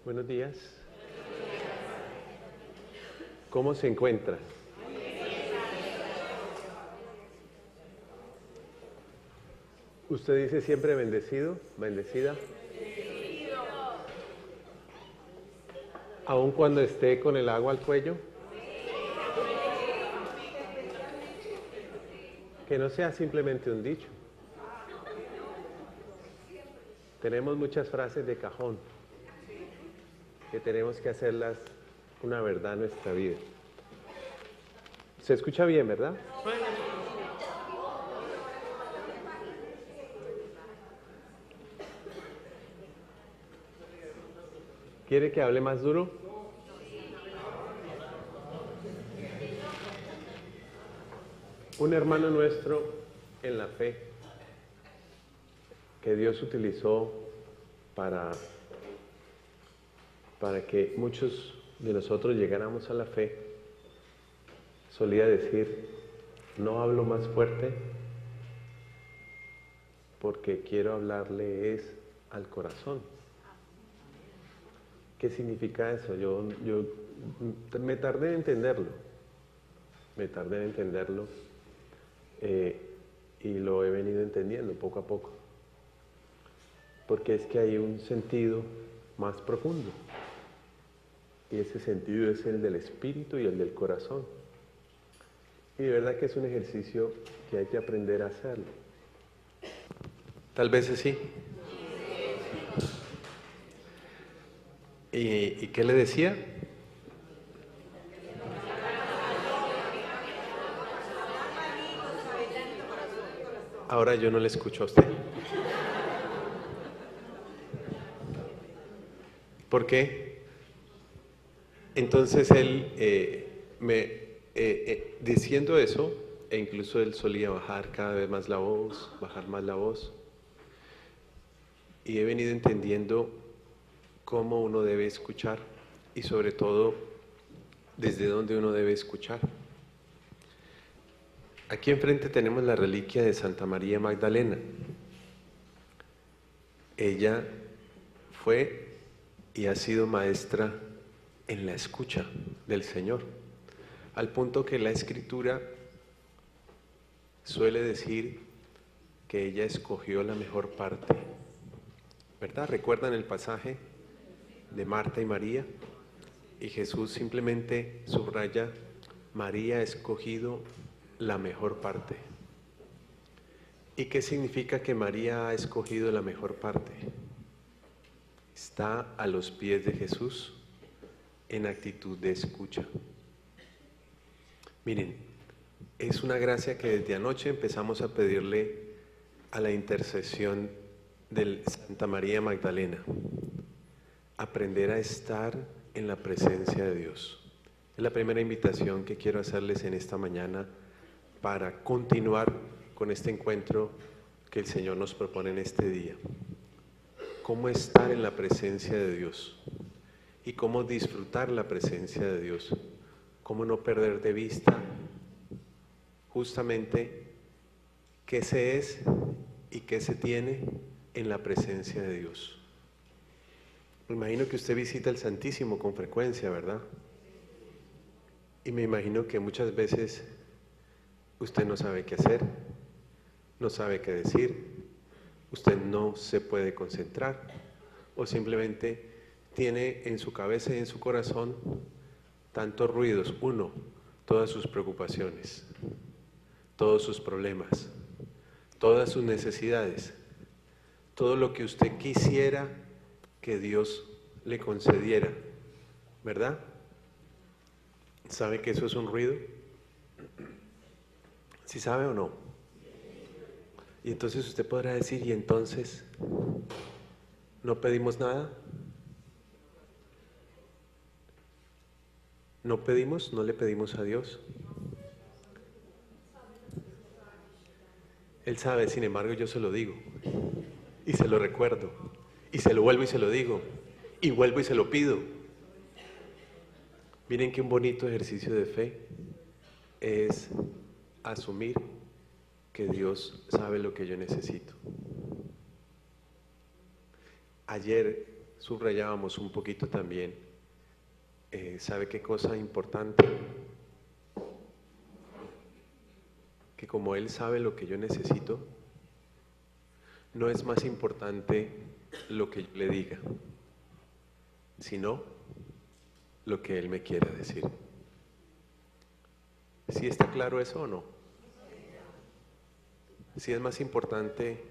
Buenos días. ¿Cómo se encuentra? ¿Usted dice siempre bendecido, bendecida? Bendecido. ¿Aun cuando esté con el agua al cuello? Que no sea simplemente un dicho. Tenemos muchas frases de cajón que tenemos que hacerlas una verdad en nuestra vida. ¿Se escucha bien, verdad? ¿Quiere que hable más duro? Un hermano nuestro en la fe que Dios utilizó para que muchos de nosotros llegáramos a la fe, solía decir: no hablo más fuerte porque quiero hablarle es al corazón. ¿Qué significa eso? Yo me tardé en entenderlo, y lo he venido entendiendo poco a poco, porque es que hay un sentido más profundo, y ese sentido es el del espíritu y el del corazón, y de verdad que es un ejercicio que hay que aprender a hacerlo. Tal vez sí. ¿Y qué le decía? Ahora yo no le escucho a usted. ¿Por qué? Entonces él diciendo eso, e incluso él solía bajar cada vez más la voz, bajar más la voz, y he venido entendiendo cómo uno debe escuchar y sobre todo desde dónde uno debe escuchar. Aquí enfrente tenemos la reliquia de Santa María Magdalena. Ella fue y ha sido maestra en la escucha del Señor, al punto que la Escritura suele decir que ella escogió la mejor parte, ¿verdad? ¿Recuerdan el pasaje de Marta y María? Y Jesús simplemente subraya: María ha escogido la mejor parte. ¿Y qué significa que María ha escogido la mejor parte? Está a los pies de Jesús en actitud de escucha. Miren, es una gracia que desde anoche empezamos a pedirle a la intercesión de Santa María Magdalena. Aprender a estar en la presencia de Dios. Es la primera invitación que quiero hacerles en esta mañana para continuar con este encuentro que el Señor nos propone en este día. Cómo estar en la presencia de Dios y cómo disfrutar la presencia de Dios. Cómo no perder de vista justamente qué se es y qué se tiene en la presencia de Dios. Me imagino que usted visita el Santísimo con frecuencia, ¿verdad? Y me imagino que muchas veces usted no sabe qué hacer, no sabe qué decir, usted no se puede concentrar o simplemente tiene en su cabeza y en su corazón tantos ruidos. Uno, todas sus preocupaciones, todos sus problemas, todas sus necesidades, todo lo que usted quisiera que Dios le concediera, ¿verdad? ¿Sabe que eso es un ruido? ¿Sí sabe o no? Y entonces usted podrá decir: ¿y entonces no pedimos nada? ¿No pedimos? ¿No le pedimos a Dios? Él sabe, sin embargo yo se lo digo y se lo recuerdo y se lo vuelvo y se lo digo y vuelvo y se lo pido. Miren qué un bonito ejercicio de fe es asumir que Dios sabe lo que yo necesito. Ayer subrayábamos un poquito también, ¿sabe qué cosa importante? Que como Él sabe lo que yo necesito, no es más importante lo que yo le diga, sino lo que Él me quiera decir. ¿Sí está claro eso o no? ¿Sí es más importante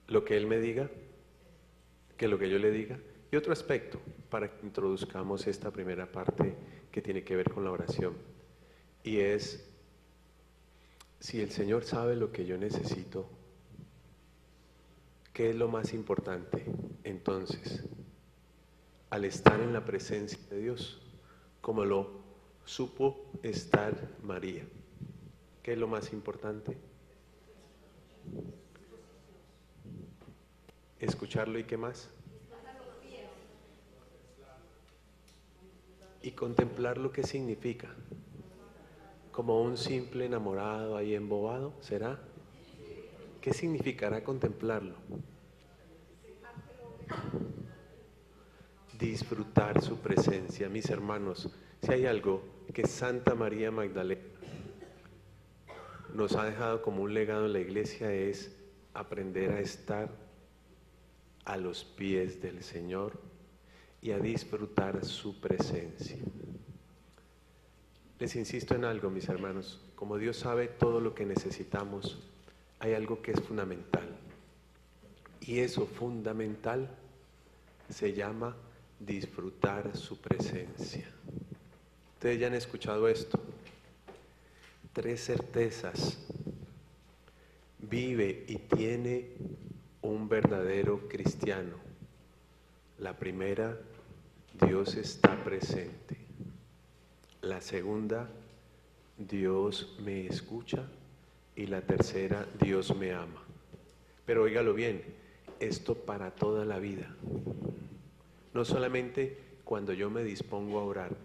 lo que Él me diga que lo que yo le diga? Y otro aspecto para que introduzcamos esta primera parte que tiene que ver con la oración, y es, si el Señor sabe lo que yo necesito, ¿qué es lo más importante? Entonces, al estar en la presencia de Dios, como lo supo estar María, ¿qué es lo más importante? Escucharlo, ¿y qué más? Y contemplar lo que significa, como un simple enamorado ahí embobado, ¿será? ¿Qué significará contemplarlo? Disfrutar su presencia. Mis hermanos, si hay algo que Santa María Magdalena nos ha dejado como un legado en la iglesia, es aprender a estar a los pies del Señor y a disfrutar su presencia. Les insisto en algo, mis hermanos, como Dios sabe todo lo que necesitamos, hay algo que es fundamental, y eso fundamental se llama disfrutar su presencia. Ustedes ya han escuchado esto. 3 certezas vive y tiene un verdadero cristiano. La primera, Dios está presente. La segunda, Dios me escucha. Y la tercera, Dios me ama. Pero óigalo bien, esto para toda la vida. No solamente cuando yo me dispongo a orar.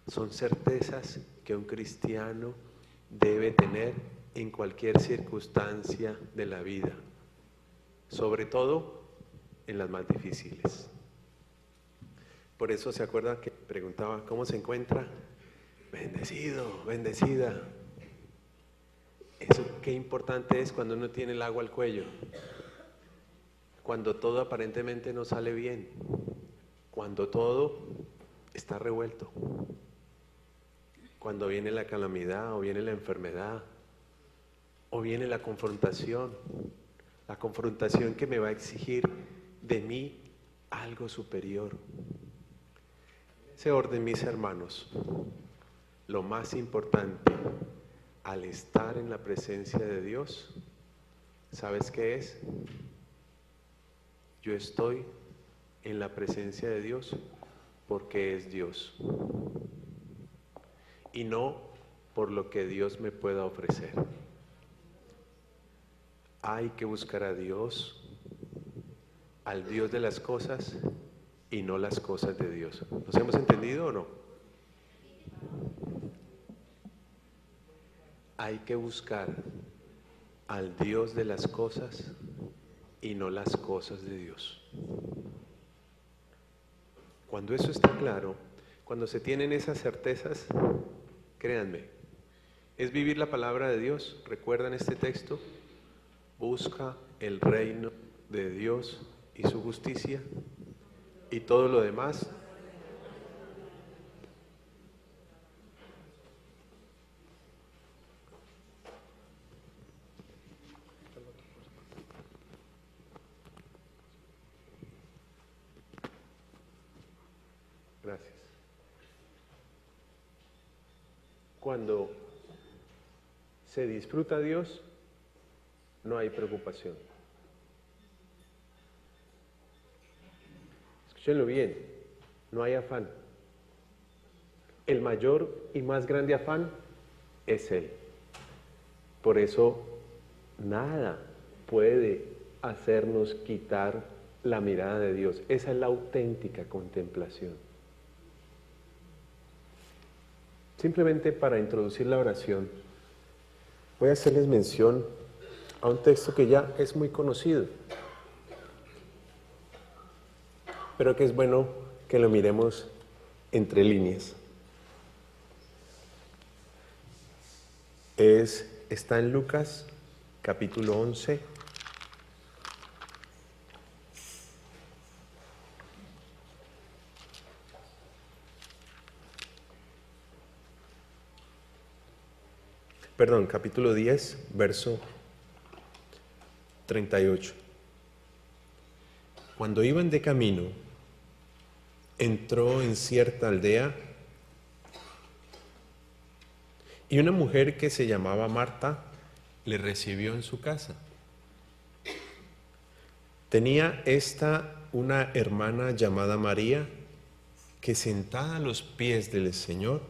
Son certezas que un cristiano debe tener en cualquier circunstancia de la vida, sobre todo en las más difíciles. Por eso se acuerda que preguntaba, ¿cómo se encuentra? Bendecido, bendecida. Eso qué importante es cuando uno tiene el agua al cuello, cuando todo aparentemente no sale bien, cuando todo está revuelto, cuando viene la calamidad o viene la enfermedad o viene la confrontación que me va a exigir de mí algo superior. Ese orden, mis hermanos, lo más importante al estar en la presencia de Dios, ¿sabes qué es? Yo estoy en la presencia de Dios porque es Dios y no por lo que Dios me pueda ofrecer. Hay que buscar a Dios, al Dios de las cosas y no las cosas de Dios. ¿Nos hemos entendido o no? Hay que buscar al Dios de las cosas y no las cosas de Dios. Cuando eso está claro, cuando se tienen esas certezas, créanme, es vivir la palabra de Dios. ¿Recuerdan este texto? Busca el reino de Dios y su justicia, y todo lo demás. Gracias. Cuando se disfruta a Dios, no hay preocupación. Escúchenlo bien, no hay afán. El mayor y más grande afán es Él. Por eso, nada puede hacernos quitar la mirada de Dios. Esa es la auténtica contemplación. Simplemente para introducir la oración, voy a hacerles mención a un texto que ya es muy conocido. pero que es bueno que lo miremos entre líneas. Está en Lucas, capítulo 11. Perdón, capítulo 10, verso 38. Cuando iban de camino, entró en cierta aldea y una mujer que se llamaba Marta le recibió en su casa. Tenía esta una hermana llamada María que sentada a los pies del Señor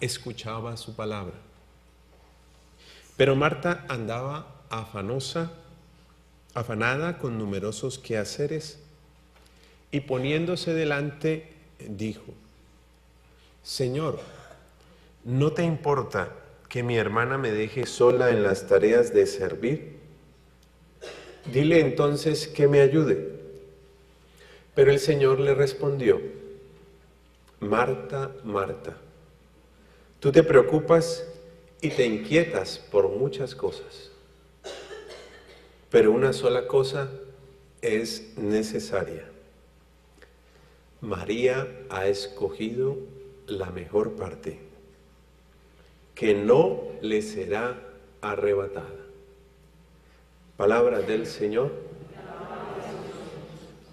escuchaba su palabra. Pero Marta andaba afanada con numerosos quehaceres, y poniéndose delante dijo: Señor, ¿no te importa que mi hermana me deje sola en las tareas de servir? Dile entonces que me ayude. Pero el Señor le respondió: Marta, Marta, tú te preocupas y te inquietas por muchas cosas, pero una sola cosa es necesaria. María ha escogido la mejor parte, que no le será arrebatada. Palabra del Señor.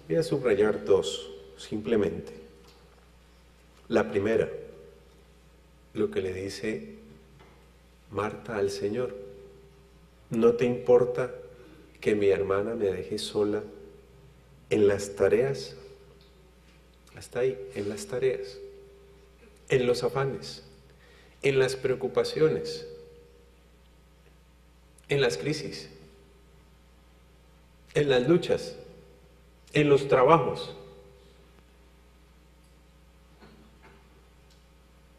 Voy a subrayar dos, simplemente. La primera, lo que le dice Marta al Señor: ¿no te importa que mi hermana me deje sola en las tareas? Hasta ahí, en las tareas, en los afanes, en las preocupaciones, en las crisis, en las luchas, en los trabajos,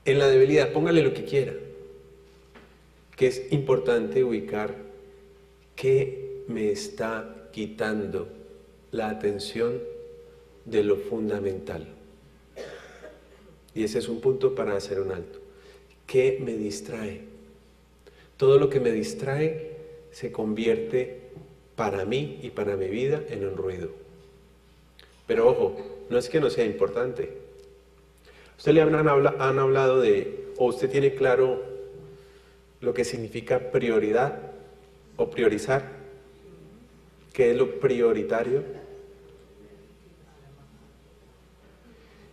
en la debilidad, póngale lo que quiera, que es importante ubicar qué me está quitando la atención de lo fundamental. Y ese es un punto para hacer un alto. ¿Qué me distrae? Todo lo que me distrae se convierte para mí y para mi vida en un ruido. Pero ojo, no es que no sea importante. ¿Usted le han hablado o usted tiene claro lo que significa prioridad o priorizar? ¿Qué es lo prioritario?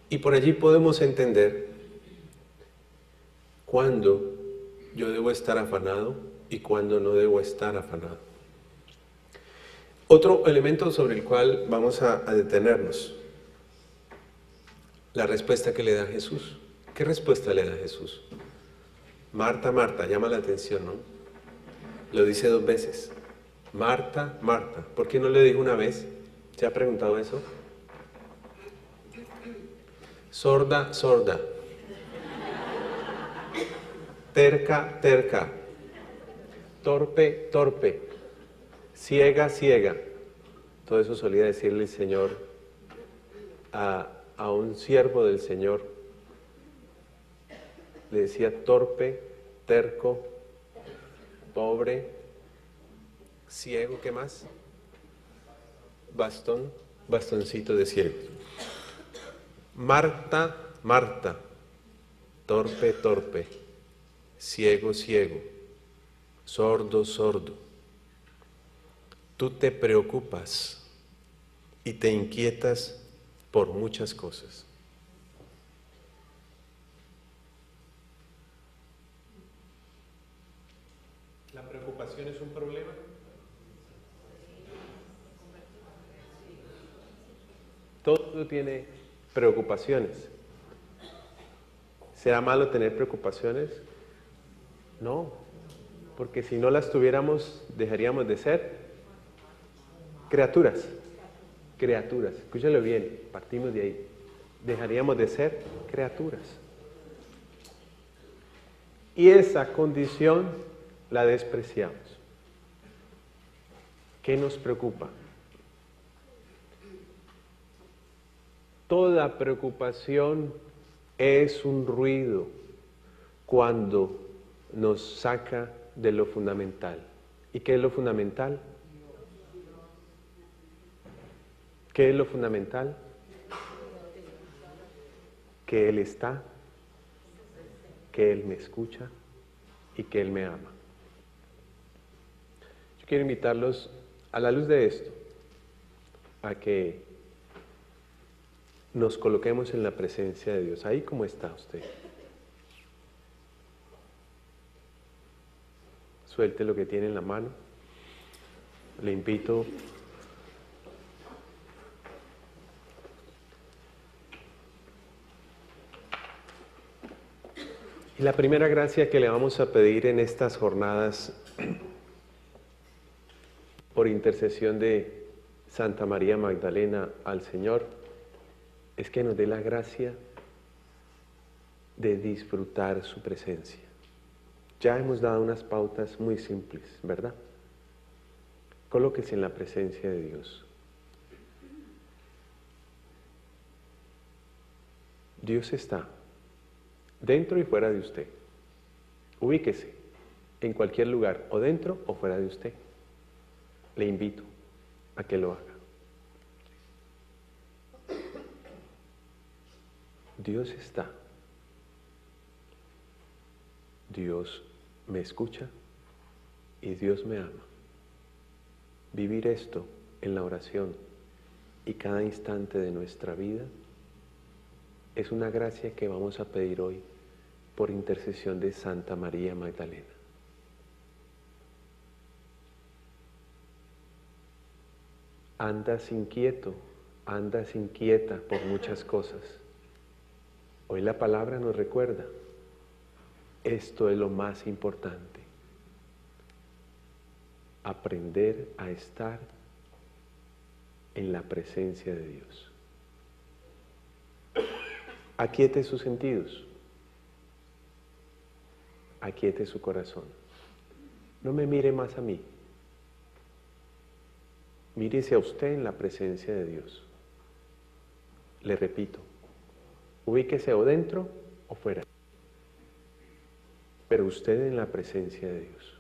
Y por allí podemos entender cuándo yo debo estar afanado y cuándo no debo estar afanado. Otro elemento sobre el cual vamos a detenernos: la respuesta que le da Jesús. ¿Qué respuesta le da Jesús? Marta, Marta, llama la atención, ¿no? Lo dice 2 veces. Marta, Marta. ¿Por qué no le dijo una vez? ¿Se ha preguntado eso? Sorda, sorda. Terca, terca. Torpe, torpe. Ciega, ciega. Todo eso solía decirle el Señor a un siervo del Señor. Le decía torpe, terco, pobre, ciego. ¿Qué más? Bastón, bastoncito de ciego. Marta, Marta, torpe, torpe, ciego, ciego, sordo, sordo. Tú te preocupas y te inquietas por muchas cosas. ¿La preocupación es un problema? Todo tiene preocupaciones. ¿Será malo tener preocupaciones? No, porque si no las tuviéramos, dejaríamos de ser criaturas. Criaturas, escúchalo bien, partimos de ahí. Dejaríamos de ser criaturas. Y esa condición la despreciamos. ¿Qué nos preocupa? Toda preocupación es un ruido cuando nos saca de lo fundamental. ¿Y qué es lo fundamental? ¿Qué es lo fundamental? Que Él está, que Él me escucha y que Él me ama. Yo quiero invitarlos, a la luz de esto, a que nos coloquemos en la presencia de Dios. Ahí como está usted. Suelte lo que tiene en la mano. Le invito y la primera gracia que le vamos a pedir en estas jornadas, por intercesión de Santa María Magdalena al Señor, es que nos dé la gracia de disfrutar su presencia. Ya hemos dado unas pautas muy simples, ¿verdad? Colóquese en la presencia de Dios. Dios está dentro y fuera de usted. Ubíquese en cualquier lugar, o dentro o fuera de usted. Le invito a que lo haga. Dios está. Dios me escucha y Dios me ama. Vivir esto en la oración y cada instante de nuestra vida es una gracia que vamos a pedir hoy por intercesión de Santa María Magdalena. Andas inquieto, andas inquieta por muchas cosas. Hoy la palabra nos recuerda, esto es lo más importante. Aprender a estar en la presencia de Dios. Aquiete sus sentidos. Aquiete su corazón. No me mire más a mí. Mírese a usted en la presencia de Dios. Le repito, ubíquese o dentro o fuera, pero usted en la presencia de Dios.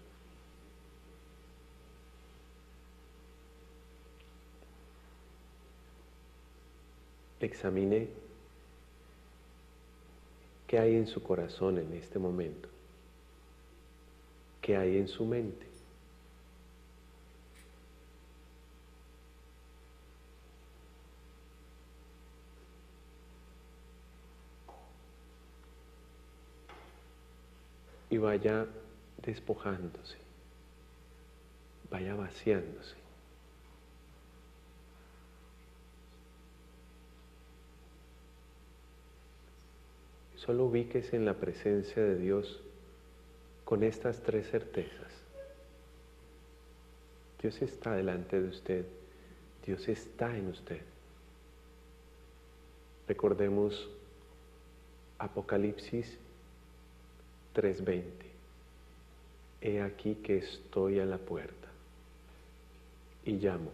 Examine qué hay en su corazón en este momento, qué hay en su mente. Y vaya despojándose, vaya vaciándose. Solo ubíquese en la presencia de Dios con estas tres certezas. Dios está delante de usted, Dios está en usted. Recordemos Apocalipsis 3:20. He aquí que estoy a la puerta y llamo.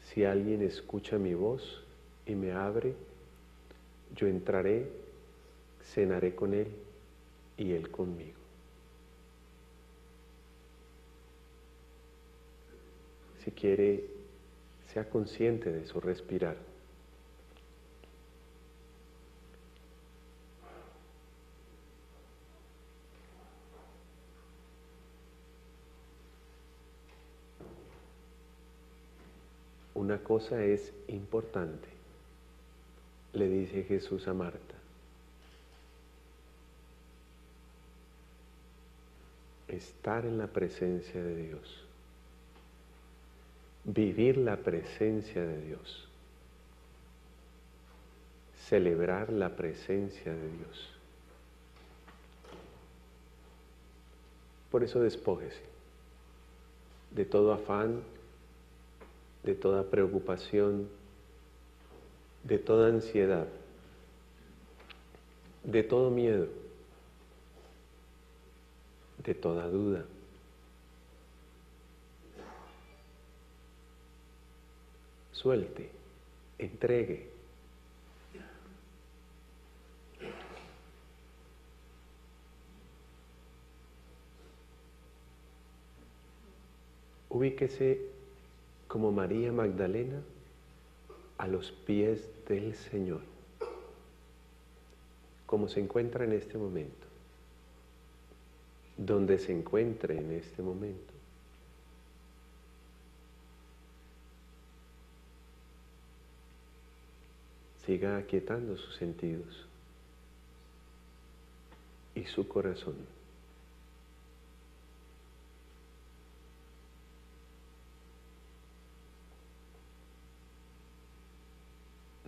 Si alguien escucha mi voz y me abre, yo entraré, cenaré con él y él conmigo. Si quiere, sea consciente de su respirar. Una cosa es importante, le dice Jesús a Marta. Estar en la presencia de Dios. Vivir la presencia de Dios. Celebrar la presencia de Dios. Por eso despójese de todo afán, de toda preocupación, de toda ansiedad, de todo miedo, de toda duda. Suelte, entregue Ubíquese como María Magdalena a los pies del Señor, como se encuentra en este momento, donde se encuentre en este momento. Siga aquietando sus sentidos y su corazón.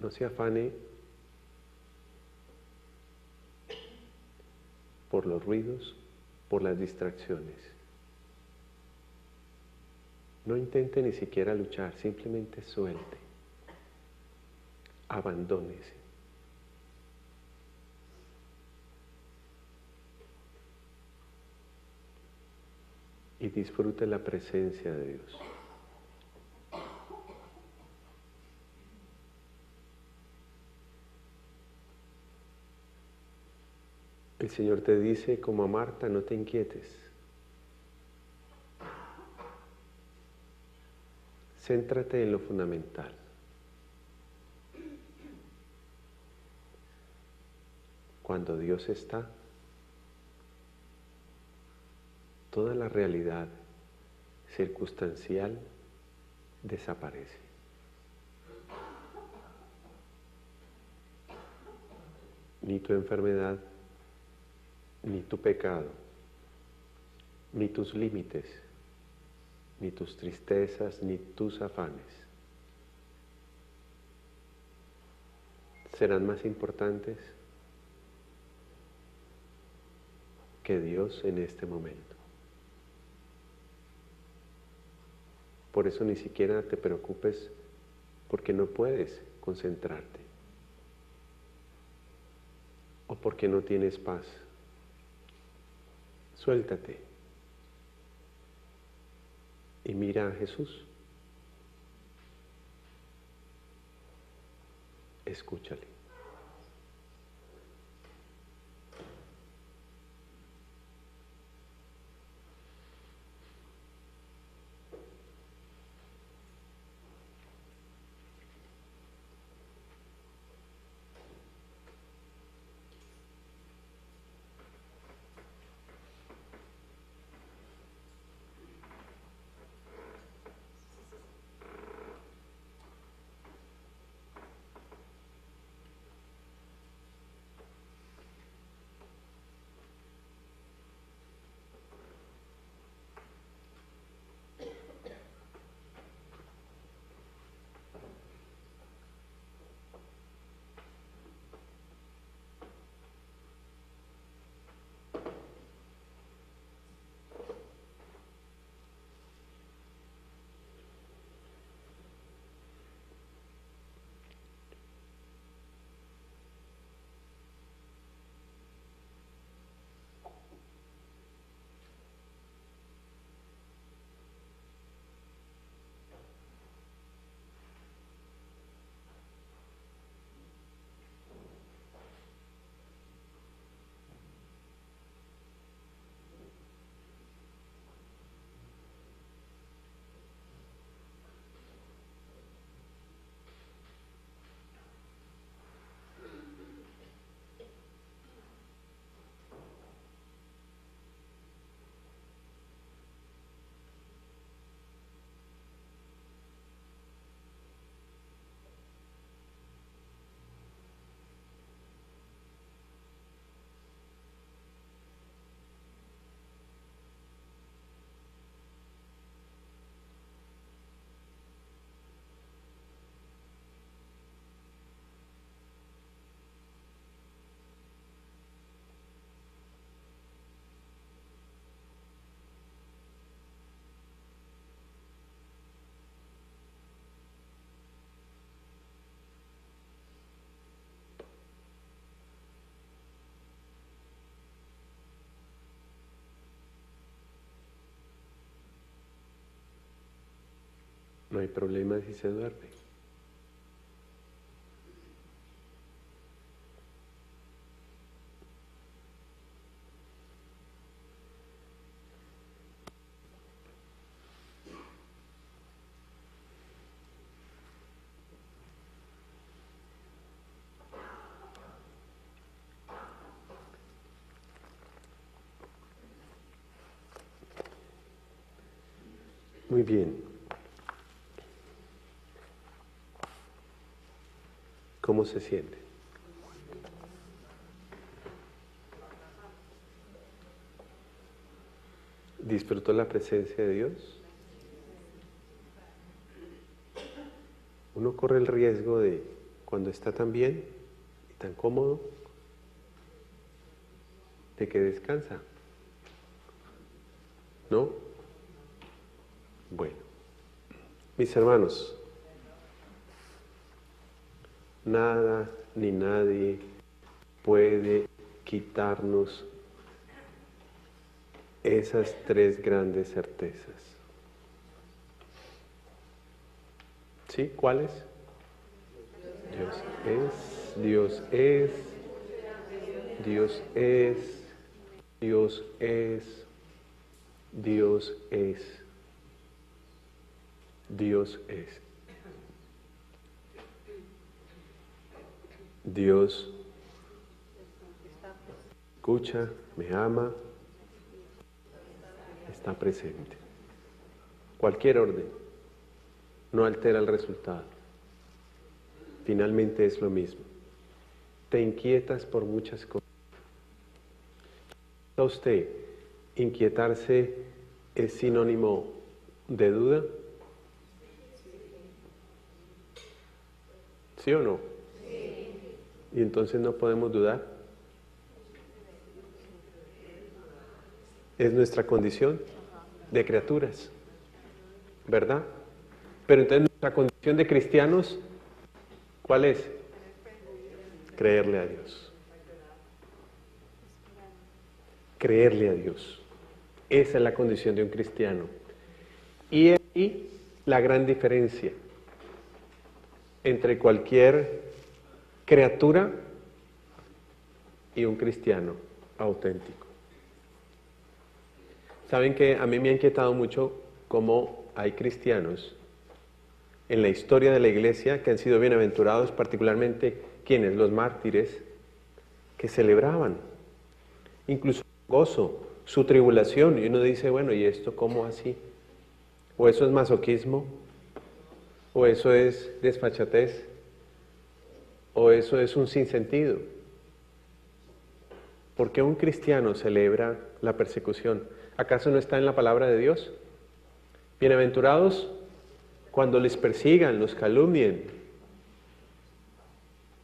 No se afane por los ruidos, por las distracciones. No intente ni siquiera luchar, simplemente suelte, abandónese. Y disfrute la presencia de Dios. El Señor te dice, como a Marta, no te inquietes. Céntrate en lo fundamental. Cuando Dios está, toda la realidad circunstancial desaparece. Ni tu enfermedad, ni tu pecado, ni tus límites, ni tus tristezas, ni tus afanes serán más importantes que Dios en este momento. Por eso ni siquiera te preocupes porque no puedes concentrarte o porque no tienes paz. Suéltate y mira a Jesús. Escúchale. No hay problema si se duerme. Muy bien. ¿Cómo se siente? ¿Disfrutó la presencia de Dios? Uno corre el riesgo de, cuando está tan bien y tan cómodo, de que descansa. ¿No? Bueno, mis hermanos, nada ni nadie puede quitarnos esas tres grandes certezas. ¿Sí? ¿Cuáles? Dios es, Dios es, Dios es, Dios es, Dios es, Dios es. Dios escucha, me ama, está presente. Cualquier orden no altera el resultado. Finalmente es lo mismo. Te inquietas por muchas cosas. ¿A usted inquietarse es sinónimo de duda? ¿Sí o no? Sí. ¿Y entonces no podemos dudar? Es nuestra condición de criaturas, ¿verdad? Pero entonces nuestra condición de cristianos, ¿cuál es? Creerle a Dios. Creerle a Dios. Esa es la condición de un cristiano. Y ahí la gran diferencia entre cualquier criatura y un cristiano auténtico. Saben que a mí me ha inquietado mucho cómo hay cristianos en la historia de la iglesia que han sido bienaventurados, particularmente quienes, los mártires, que celebraban incluso gozo, su tribulación, y uno dice, bueno, ¿y esto cómo así? ¿O eso es masoquismo? ¿O eso es desfachatez? ¿O eso es un sinsentido? ¿Por qué un cristiano celebra la persecución? ¿Acaso no está en la palabra de Dios? Bienaventurados cuando les persigan, los calumnien.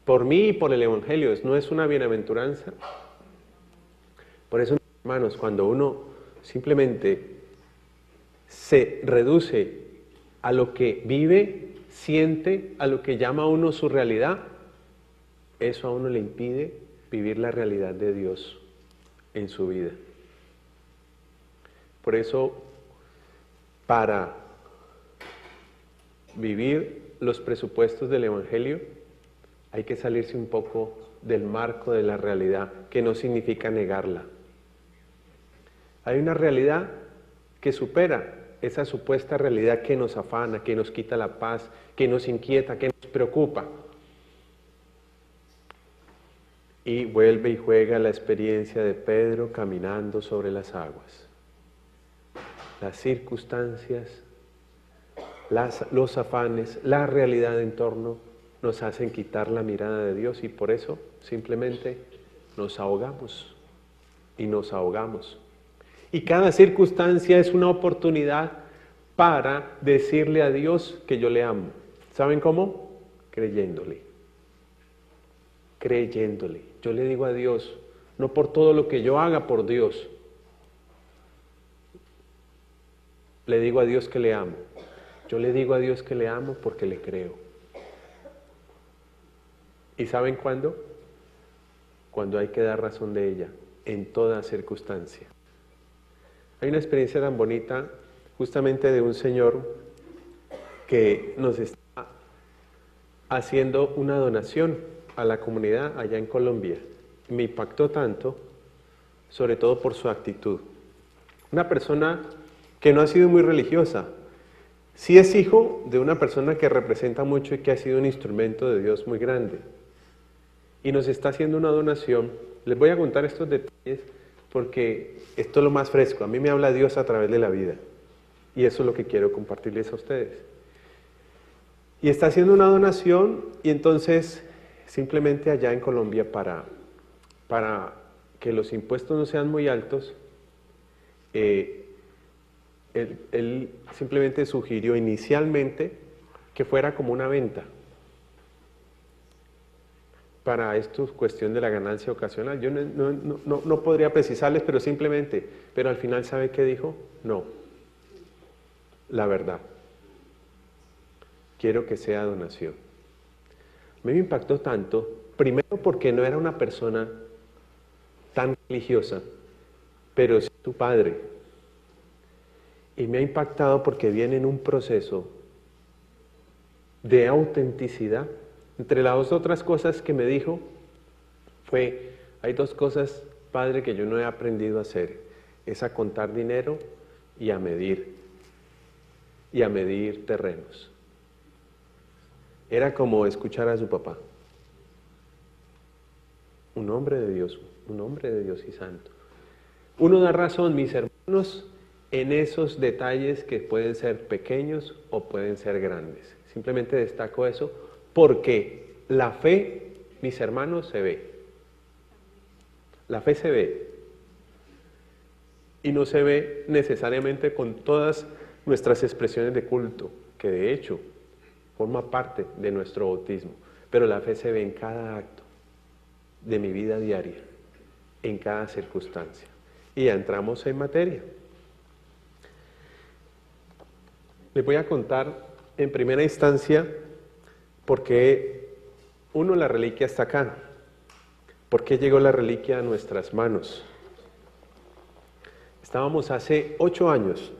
Por mí y por el Evangelio, ¿no es una bienaventuranza? Por eso, hermanos, cuando uno simplemente se reduce a lo que vive, siente, a lo que llama a uno su realidad, eso a uno le impide vivir la realidad de Dios en su vida. Por eso, para vivir los presupuestos del Evangelio, hay que salirse un poco del marco de la realidad, que no significa negarla. Hay una realidad que supera esa supuesta realidad que nos afana, que nos quita la paz, que nos inquieta, que nos preocupa. Y vuelve y juega la experiencia de Pedro caminando sobre las aguas. Las circunstancias, los afanes, la realidad en torno nos hacen quitar la mirada de Dios y por eso simplemente nos ahogamos y nos ahogamos. Y cada circunstancia es una oportunidad para decirle a Dios que yo le amo. ¿Saben cómo? Creyéndole. Creyéndole. Yo le digo a Dios, no por todo lo que yo haga por Dios. Le digo a Dios que le amo. Yo le digo a Dios que le amo porque le creo. ¿Y saben cuándo? Cuando hay que dar razón de ella, en toda circunstancia. Hay una experiencia tan bonita, justamente de un señor que nos está haciendo una donación a la comunidad allá en Colombia. Me impactó tanto, sobre todo por su actitud. Una persona que no ha sido muy religiosa, sí es hijo de una persona que representa mucho y que ha sido un instrumento de Dios muy grande. Y nos está haciendo una donación. Les voy a contar estos detalles porque esto es lo más fresco. A mí me habla Dios a través de la vida. Y eso es lo que quiero compartirles a ustedes. Y está haciendo una donación y entonces simplemente allá en Colombia para que los impuestos no sean muy altos, él simplemente sugirió inicialmente que fuera como una venta. Para esto, cuestión de la ganancia ocasional. Yo no podría precisarles, pero simplemente, pero al final, ¿sabe qué dijo? No, la verdad. Quiero que sea donación. A mí me impactó tanto, primero porque no era una persona tan religiosa, pero sí su padre. Y me ha impactado porque viene en un proceso de autenticidad. Entre las otras cosas que me dijo hay dos cosas, padre, que yo no he aprendido a hacer. Es a contar dinero y a medir terrenos. Era como escuchar a su papá. Un hombre de Dios y santo. Uno da razón, mis hermanos, en esos detalles que pueden ser pequeños o pueden ser grandes. Simplemente destaco eso porque la fe, mis hermanos, se ve. La fe se ve. Y no se ve necesariamente con todas nuestras expresiones de culto, que de hecho forma parte de nuestro bautismo. Pero la fe se ve en cada acto de mi vida diaria, en cada circunstancia. Y ya entramos en materia. Les voy a contar en primera instancia por qué la reliquia está acá. ¿Por qué llegó la reliquia a nuestras manos? Estábamos hace 8 años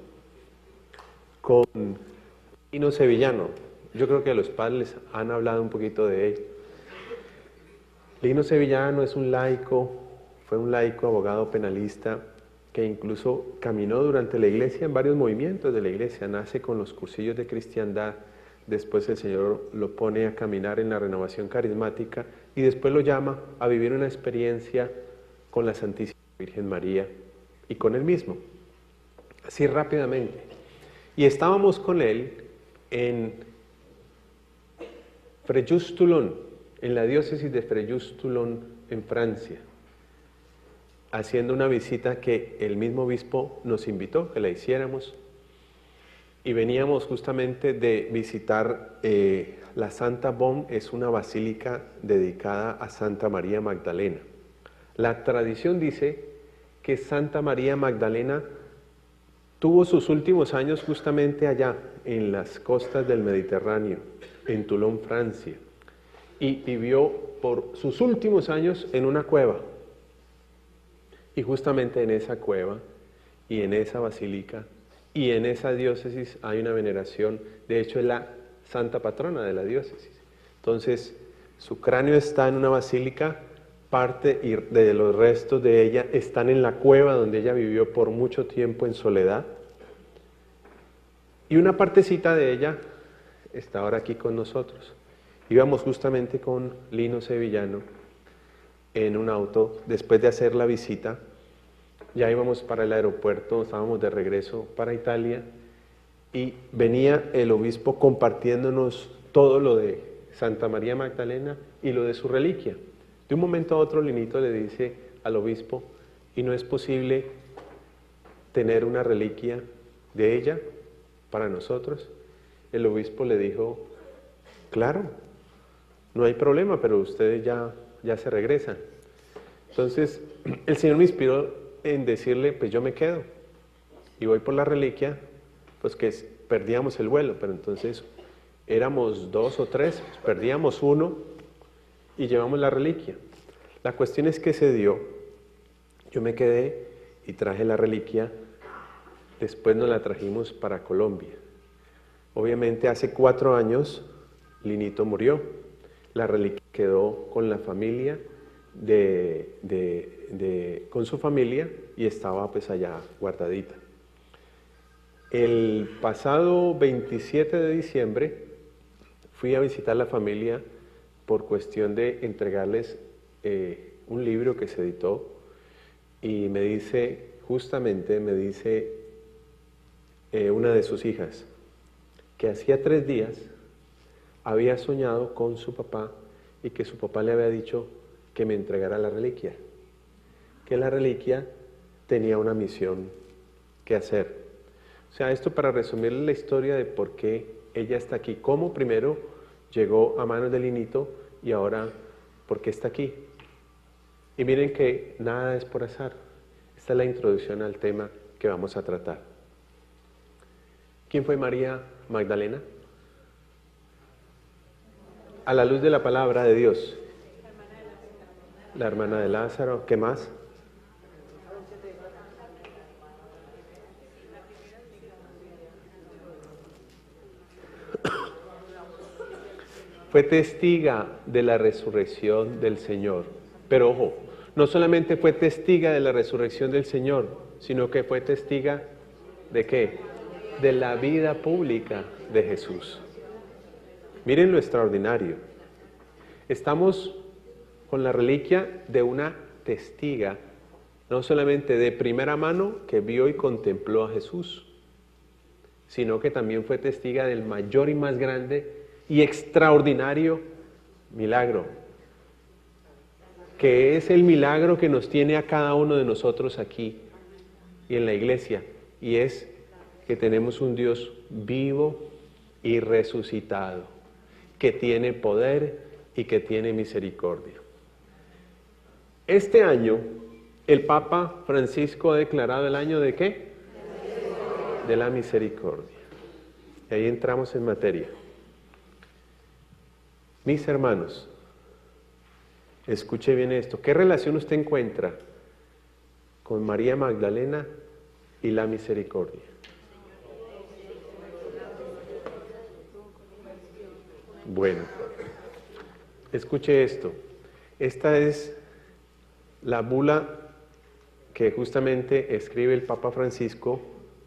con Lino Sevillano. Yo creo que los padres han hablado un poquito de él. Lino Sevillano es un laico, fue un laico, abogado penalista, que incluso caminó durante la iglesia en varios movimientos de la iglesia. Nace con los cursillos de cristiandad, después el Señor lo pone a caminar en la renovación carismática y después lo llama a vivir una experiencia con la Santísima Virgen María y con él mismo, así rápidamente. Y estábamos con él en Fréjus-Toulon, en la diócesis de Fréjus-Toulon en Francia, haciendo una visita que el mismo obispo nos invitó, que la hiciéramos, y veníamos justamente de visitar la Santa Baume, es una basílica dedicada a Santa María Magdalena. La tradición dice que Santa María Magdalena tuvo sus últimos años justamente allá, en las costas del Mediterráneo, en Toulon, Francia, y vivió por sus últimos años en una cueva. Y justamente en esa cueva y en esa basílica y en esa diócesis hay una veneración, de hecho es la santa patrona de la diócesis. Entonces, su cráneo está en una basílica, parte de los restos de ella están en la cueva donde ella vivió por mucho tiempo en soledad. Y una partecita de ella está ahora aquí con nosotros. Íbamos justamente con Lino Sevillano en un auto, después de hacer la visita, ya íbamos para el aeropuerto, estábamos de regreso para Italia, y venía el obispo compartiéndonos todo lo de Santa María Magdalena y lo de su reliquia. De un momento a otro, Linito le dice al obispo, ¿y no es posible tener una reliquia de ella para nosotros? El obispo le dijo, claro, no hay problema, pero ustedes ya se regresan. Entonces, el Señor me inspiró en decirle, pues yo me quedo y voy por la reliquia, pues que perdíamos el vuelo, pero entonces éramos 2 o 3, pues perdíamos uno y llevamos la reliquia. La cuestión es que se dio, yo me quedé y traje la reliquia, después nos la trajimos para Colombia. Obviamente hace 4 años Linito murió, la reliquia quedó con la familia, con su familia, y estaba pues allá guardadita. El pasado 27 de diciembre fui a visitar la familia por cuestión de entregarles un libro que se editó, y me dice una de sus hijas, que hacía 3 días había soñado con su papá y que su papá le había dicho que me entregara la reliquia, que la reliquia tenía una misión que hacer. O sea, esto para resumir la historia de por qué ella está aquí, cómo primero llegó a manos del Linito y ahora por qué está aquí. Y miren que nada es por azar. Esta es la introducción al tema que vamos a tratar. ¿Quién fue María Magdalena? A la luz de la palabra de Dios. La hermana de Lázaro. ¿Qué más? Fue testiga de la resurrección del Señor. Pero ojo, no solamente fue testiga de la resurrección del Señor, sino que fue testiga ¿de qué? De la vida pública de Jesús. Miren lo extraordinario. Estamos con la reliquia de una testiga, no solamente de primera mano que vio y contempló a Jesús, sino que también fue testiga del mayor y más grande y extraordinario milagro, que es el milagro que nos tiene a cada uno de nosotros aquí y en la iglesia, y es que tenemos un Dios vivo y resucitado, que tiene poder y que tiene misericordia. Este año, el Papa Francisco ha declarado el año ¿de qué? De la misericordia. Y ahí entramos en materia. Mis hermanos, escuche bien esto. ¿Qué relación usted encuentra con María Magdalena y la misericordia? Bueno, escuche esto. Esta es la bula que justamente escribe el Papa Francisco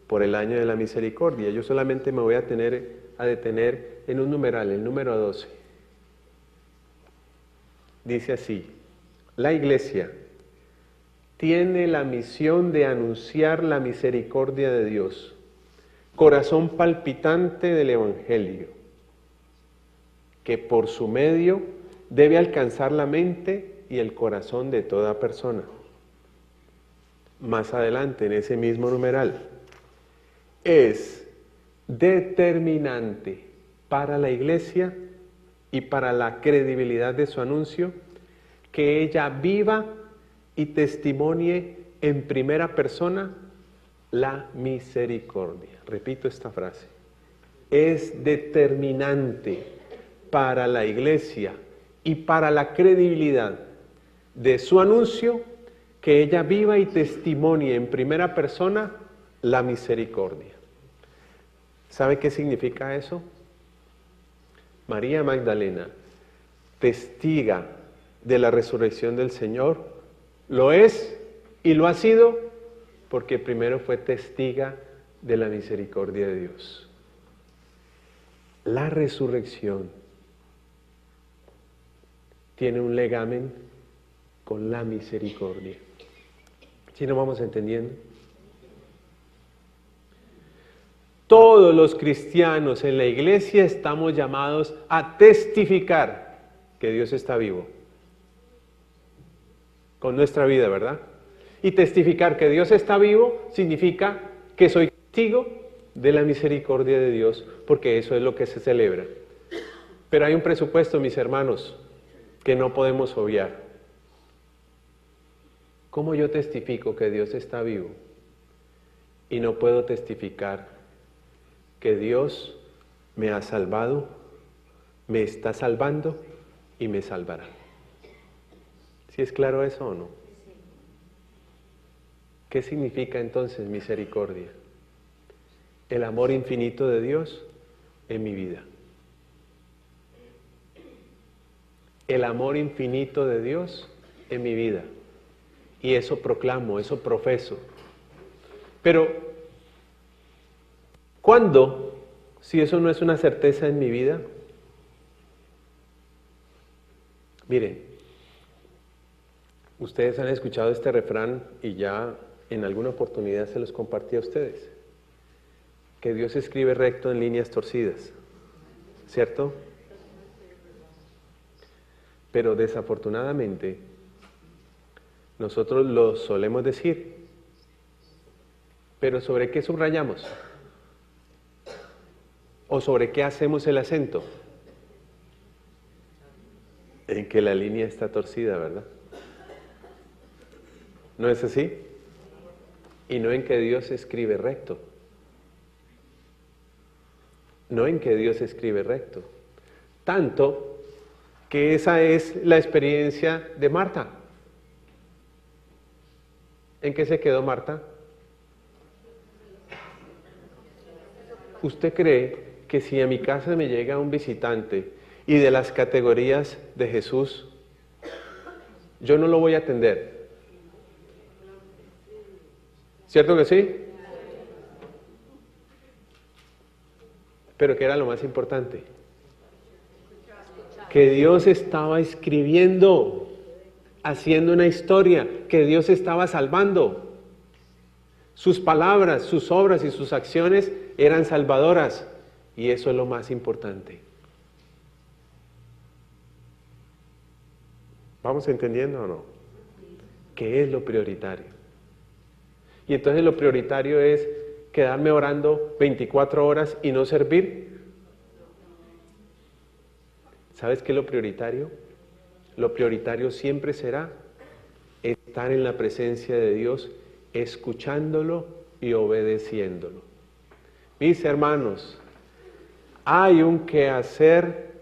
por el año de la misericordia. Yo solamente me voy a detener en un numeral, el número 12. Dice así: la Iglesia tiene la misión de anunciar la misericordia de Dios, corazón palpitante del Evangelio, que por su medio debe alcanzar la mente y el corazón de toda persona. Más adelante, en ese mismo numeral, es determinante para la Iglesia y para la credibilidad de su anuncio que ella viva y testimonie en primera persona la misericordia. Repito esta frase. Es determinante para la Iglesia y para la credibilidad de su anuncio que ella viva y testimonie en primera persona la misericordia. ¿Sabe qué significa eso? María Magdalena, testiga de la resurrección del Señor, lo es y lo ha sido porque primero fue testiga de la misericordia de Dios. La resurrección tiene un legamen con la misericordia. ¿Sí nos vamos entendiendo? Todos los cristianos en la iglesia estamos llamados a testificar que Dios está vivo. Con nuestra vida, ¿verdad? Y testificar que Dios está vivo significa que soy testigo de la misericordia de Dios, porque eso es lo que se celebra. Pero hay un presupuesto, mis hermanos, que no podemos obviar. ¿Cómo yo testifico que Dios está vivo y no puedo testificar que Dios me ha salvado, me está salvando y me salvará? ¿Sí es claro eso o no? ¿Qué significa entonces misericordia? El amor infinito de Dios en mi vida. El amor infinito de Dios en mi vida. Y eso proclamo, eso profeso. Pero, ¿cuándo, si eso no es una certeza en mi vida? Miren, ustedes han escuchado este refrán y ya en alguna oportunidad se los compartí a ustedes. que Dios escribe recto en líneas torcidas, ¿cierto? Pero desafortunadamente, nosotros lo solemos decir, pero ¿sobre qué subrayamos? ¿O sobre qué hacemos el acento? En que la línea está torcida, ¿verdad? ¿No es así? Y no en que Dios escribe recto. No en que Dios escribe recto. Tanto que esa es la experiencia de Marta. ¿En qué se quedó Marta? ¿Usted cree que si a mi casa me llega un visitante y de las categorías de Jesús, yo no lo voy a atender? ¿Cierto que sí? Pero ¿qué era lo más importante? Que Dios estaba escribiendo, haciendo una historia, que Dios estaba salvando. Sus palabras, sus obras y sus acciones eran salvadoras. Y eso es lo más importante. ¿Vamos entendiendo o no? ¿Qué es lo prioritario? Y entonces lo prioritario es quedarme orando 24 horas y no servir. ¿Sabes qué es lo prioritario? Lo prioritario siempre será estar en la presencia de Dios, escuchándolo y obedeciéndolo. Mis hermanos, hay un quehacer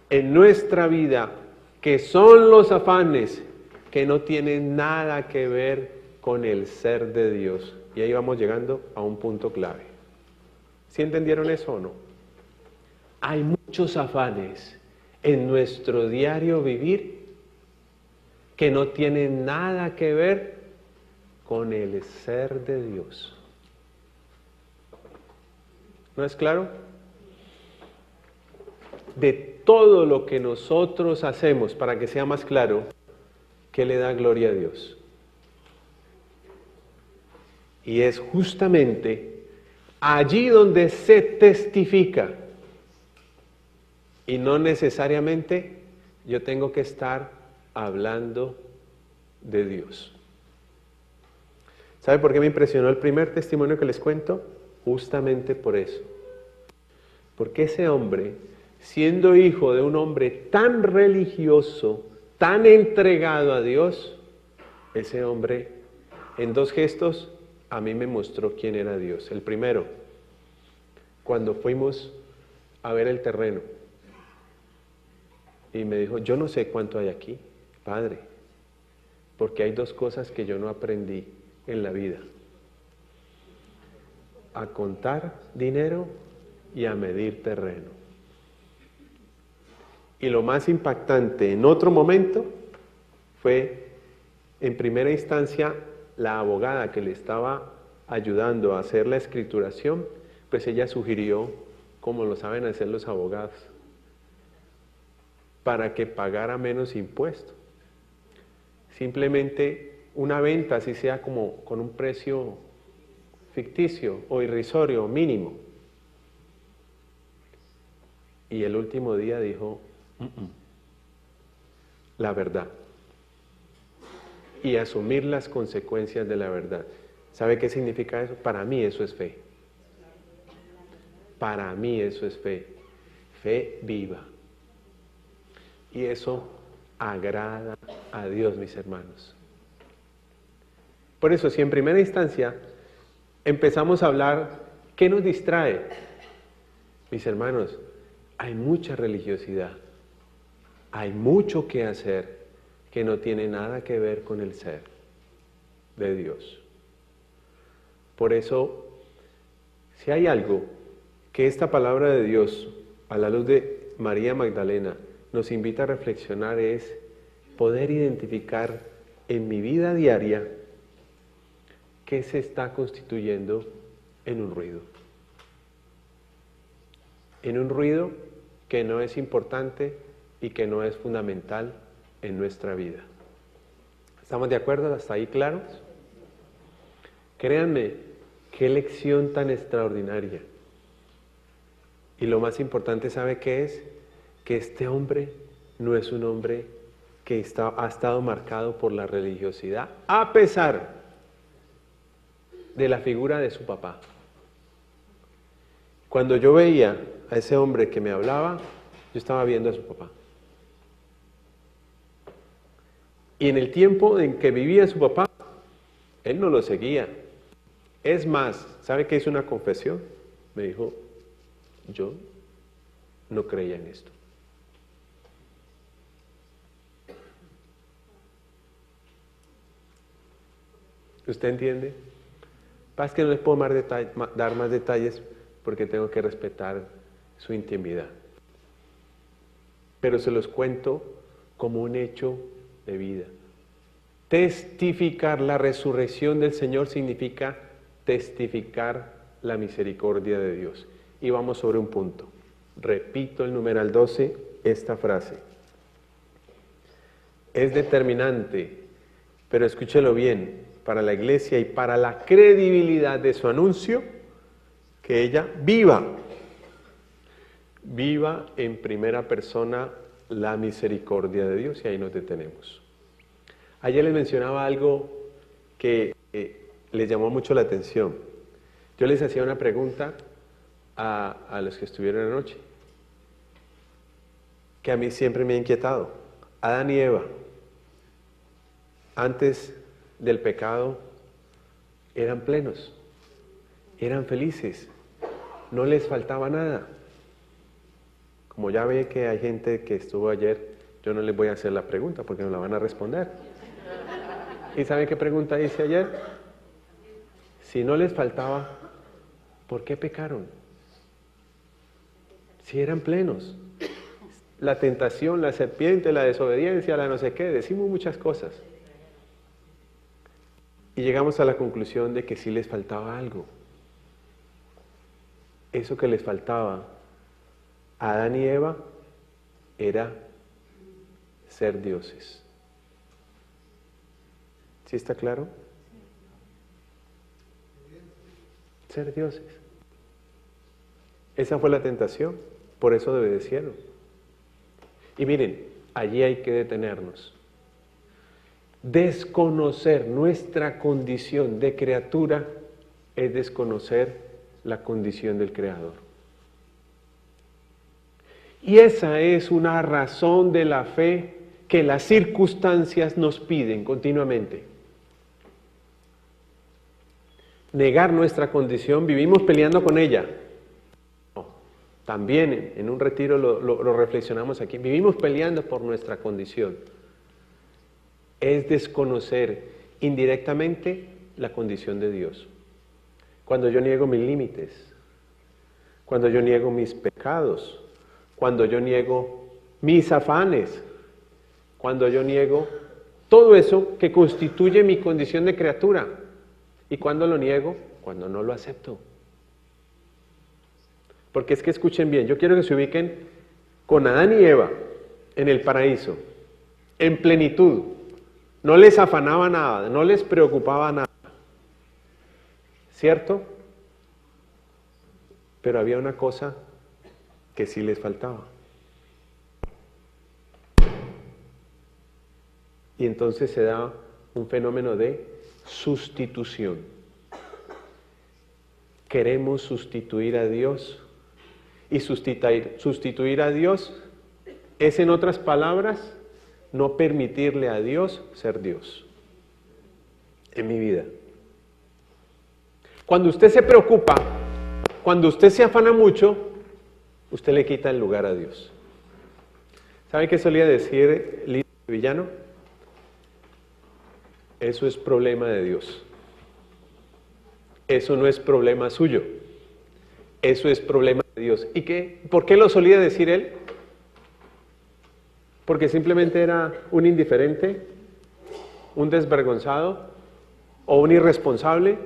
en nuestra vida que son los afanes que no tienen nada que ver con el ser de Dios. Y ahí vamos llegando a un punto clave. ¿Sí entendieron eso o no? Hay muchos afanes en nuestro diario vivir que no tienen nada que ver con el ser de Dios. ¿No es claro? De todo lo que nosotros hacemos, para que sea más claro, ¿qué le da gloria a Dios? Y es justamente allí donde se testifica. Y no necesariamente yo tengo que estar hablando de Dios. ¿Sabe por qué me impresionó el primer testimonio que les cuento? Justamente por eso. Porque ese hombre, siendo hijo de un hombre tan religioso, tan entregado a Dios, ese hombre en 2 gestos a mí me mostró quién era Dios. El primero, cuando fuimos a ver el terreno, y me dijo, yo no sé cuánto hay aquí, Padre, porque hay 2 cosas que yo no aprendí en la vida: a contar dinero y a medir terreno. Y lo más impactante en otro momento fue, en primera instancia, la abogada que le estaba ayudando a hacer la escrituración, pues ella sugirió, como lo saben hacer los abogados, para que pagara menos impuesto. Simplemente una venta, así sea como con un precio ficticio o irrisorio, mínimo. Y el último día dijo, la verdad. Y asumir las consecuencias de la verdad. ¿Sabe qué significa eso? Para mí eso es fe. Para mí eso es fe. Fe viva. Y eso agrada a Dios, mis hermanos. Por eso, si en primera instancia empezamos a hablar, ¿qué nos distrae? Mis hermanos, hay mucha religiosidad, hay mucho que hacer que no tiene nada que ver con el ser de Dios. Por eso, si hay algo que esta palabra de Dios, a la luz de María Magdalena, nos invita a reflexionar, es poder identificar en mi vida diaria qué se está constituyendo en un ruido. En un ruido que no es importante y que no es fundamental en nuestra vida. ¿Estamos de acuerdo? ¿Hasta ahí claros? Créanme Qué lección tan extraordinaria. Y lo más importante, ¿sabe qué es? Que este hombre no es un hombre que ha estado marcado por la religiosidad, a pesar de la figura de su papá. Cuando yo veía a ese hombre que me hablaba, yo estaba viendo a su papá. Y en el tiempo en que vivía su papá, él no lo seguía. Es más, ¿sabe qué hizo una confesión? Me dijo, yo no creía en esto. ¿Usted entiende? Pasa que no les puedo dar más detalles porque tengo que respetar su intimidad. Pero se los cuento como un hecho de vida. Testificar la resurrección del Señor significa testificar la misericordia de Dios. Y vamos sobre un punto. Repito el numeral 12, esta frase. Es determinante, pero escúchelo bien, para la iglesia y para la credibilidad de su anuncio, que ella viva en primera persona la misericordia de Dios, y ahí nos detenemos. Ayer les mencionaba algo que les llamó mucho la atención. Yo les hacía una pregunta a los que estuvieron anoche, que a mí siempre me ha inquietado. Adán y Eva, antes del pecado, eran plenos, eran felices, no les faltaba nada. Como ya ve que hay gente que estuvo ayer, yo no les voy a hacer la pregunta porque no la van a responder. ¿Y saben qué pregunta hice ayer? Si no les faltaba, ¿por qué pecaron? Si eran plenos. La tentación, la serpiente, la desobediencia, la no sé qué, decimos muchas cosas. Y llegamos a la conclusión de que sí les faltaba algo. Eso que les faltaba a Adán y Eva era ser dioses. ¿Sí está claro? Ser dioses. Esa fue la tentación, por eso obedecieron. Y miren, allí hay que detenernos. Desconocer nuestra condición de criatura es desconocer la condición del Creador. Y esa es una razón de la fe que las circunstancias nos piden continuamente. Negar nuestra condición, vivimos peleando con ella. No, también en un retiro lo reflexionamos aquí. Vivimos peleando por nuestra condición. Es desconocer indirectamente la condición de Dios. Cuando yo niego mis límites, cuando yo niego mis pecados, cuando yo niego mis afanes, cuando yo niego todo eso que constituye mi condición de criatura. ¿Y cuándo lo niego? Cuando no lo acepto. Porque es que escuchen bien, yo quiero que se ubiquen con Adán y Eva en el paraíso, en plenitud. No les afanaba nada, no les preocupaba nada. ¿Cierto? Pero había una cosa que sí les faltaba. Y entonces se da un fenómeno de sustitución. Queremos sustituir a Dios. Y sustituir a Dios es, en otras palabras, no permitirle a Dios ser Dios en mi vida. Cuando usted se preocupa, cuando usted se afana mucho, usted le quita el lugar a Dios. ¿Sabe qué solía decir Lidio Villano? Eso es problema de Dios. Eso no es problema suyo. Eso es problema de Dios. ¿Y qué? ¿Por qué lo solía decir él? ¿Porque simplemente era un indiferente, un desvergonzado o un irresponsable?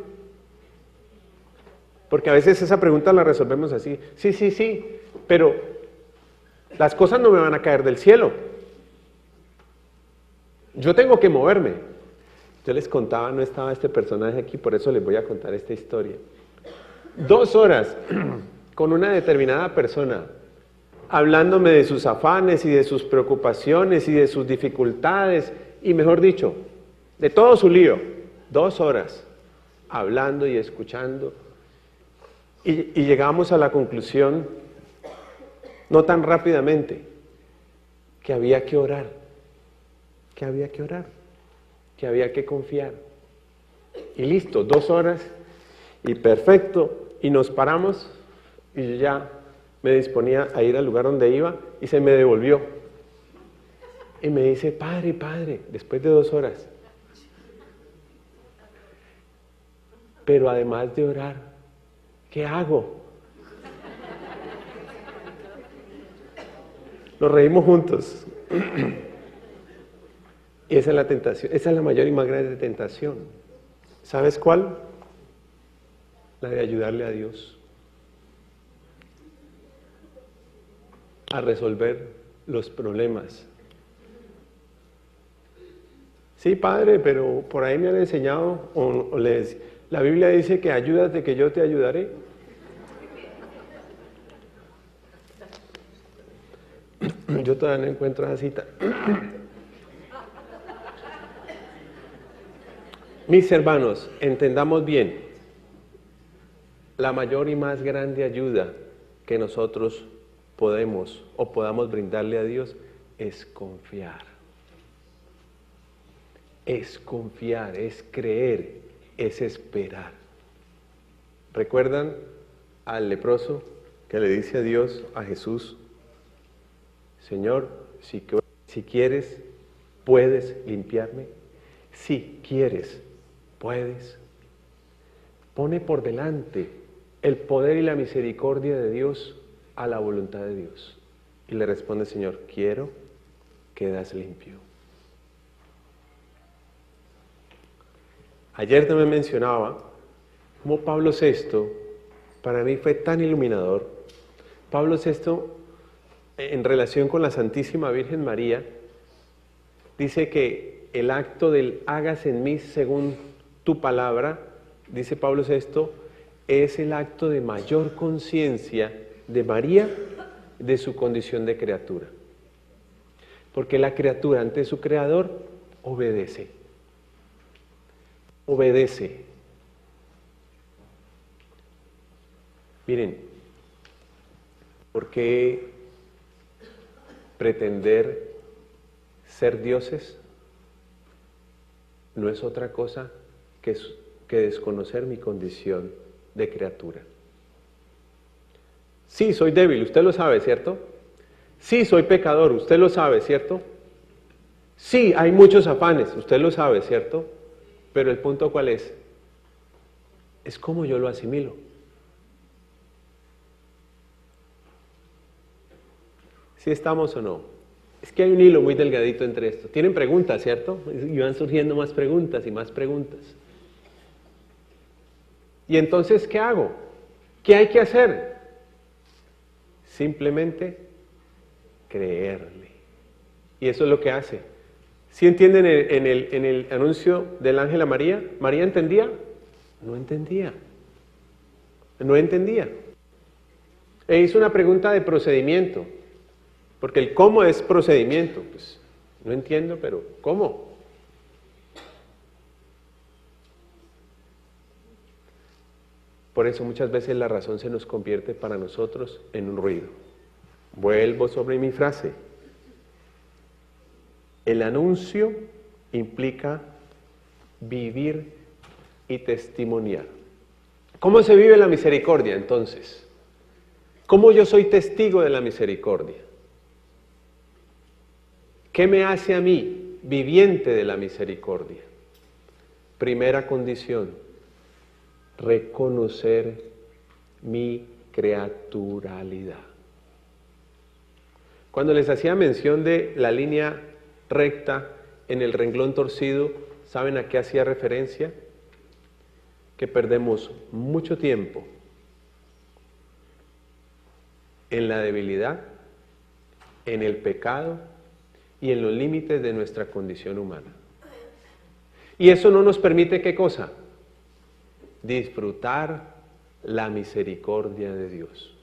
Porque a veces esa pregunta la resolvemos así. Sí, pero las cosas no me van a caer del cielo. Yo tengo que moverme. Yo les contaba, no estaba este personaje aquí, por eso les voy a contar esta historia. 2 horas con una determinada persona, hablándome de sus afanes y de sus preocupaciones y de sus dificultades, y mejor dicho, de todo su lío. 2 horas hablando y escuchando. Y llegamos a la conclusión, no tan rápidamente, que había que orar, que había que orar, que había que confiar. Y listo, 2 horas, y perfecto, y nos paramos, y yo ya me disponía a ir al lugar donde iba, y se me devolvió. Y me dice, padre, después de 2 horas, pero además de orar, ¿qué hago? Nos reímos juntos. Y esa es la tentación, esa es la mayor y más grande tentación. ¿Sabes cuál? La de ayudarle a Dios a resolver los problemas. Sí, padre, pero por ahí me han enseñado, la Biblia dice que ayúdate que yo te ayudaré. Yo todavía no encuentro esa cita. Mis hermanos, entendamos bien, la mayor y más grande ayuda que nosotros podamos brindarle a Dios es confiar. Es confiar, es creer, es esperar. ¿Recuerdan al leproso que le dice a Dios, a Jesús, Señor, si quieres, puedes limpiarme? Si quieres, puedes. Pone por delante el poder y la misericordia de Dios a la voluntad de Dios. Y le responde, Señor, quiero, quedas limpio. Ayer también mencionaba cómo Pablo VI, para mí fue tan iluminador. Pablo VI, en relación con la Santísima Virgen María, dice que el acto del hágase en mí según tu palabra, dice Pablo VI, es el acto de mayor conciencia de María de su condición de criatura. Porque la criatura ante su creador obedece. Obedece. Miren, ¿por qué pretender ser dioses no es otra cosa que desconocer mi condición de criatura? Sí, soy débil, usted lo sabe, ¿cierto? Sí, soy pecador, usted lo sabe, ¿cierto? Sí, hay muchos afanes, usted lo sabe, ¿cierto? Pero el punto ¿cuál es? Es cómo yo lo asimilo. ¿Sí estamos o no? Es que hay un hilo muy delgadito entre esto. Tienen preguntas, ¿cierto? Y van surgiendo más preguntas y más preguntas. ¿Y entonces qué hago? ¿Qué hay que hacer? Simplemente creerle. Y eso es lo que hace. ¿Sí entienden en el anuncio del ángel a María? ¿María entendía? No entendía. No entendía. E hizo una pregunta de procedimiento. Porque el cómo es procedimiento. Pues no entiendo, pero ¿cómo? Por eso muchas veces la razón se nos convierte para nosotros en un ruido. Vuelvo sobre mi frase. El anuncio implica vivir y testimoniar. ¿Cómo se vive la misericordia entonces? ¿Cómo yo soy testigo de la misericordia? ¿Qué me hace a mí viviente de la misericordia? Primera condición, reconocer mi creaturalidad. Cuando les hacía mención de la línea recta en el renglón torcido, ¿saben a qué hacía referencia? Que perdemos mucho tiempo en la debilidad, en el pecado y en los límites de nuestra condición humana. Y eso no nos permite, ¿qué cosa? Disfrutar la misericordia de Dios.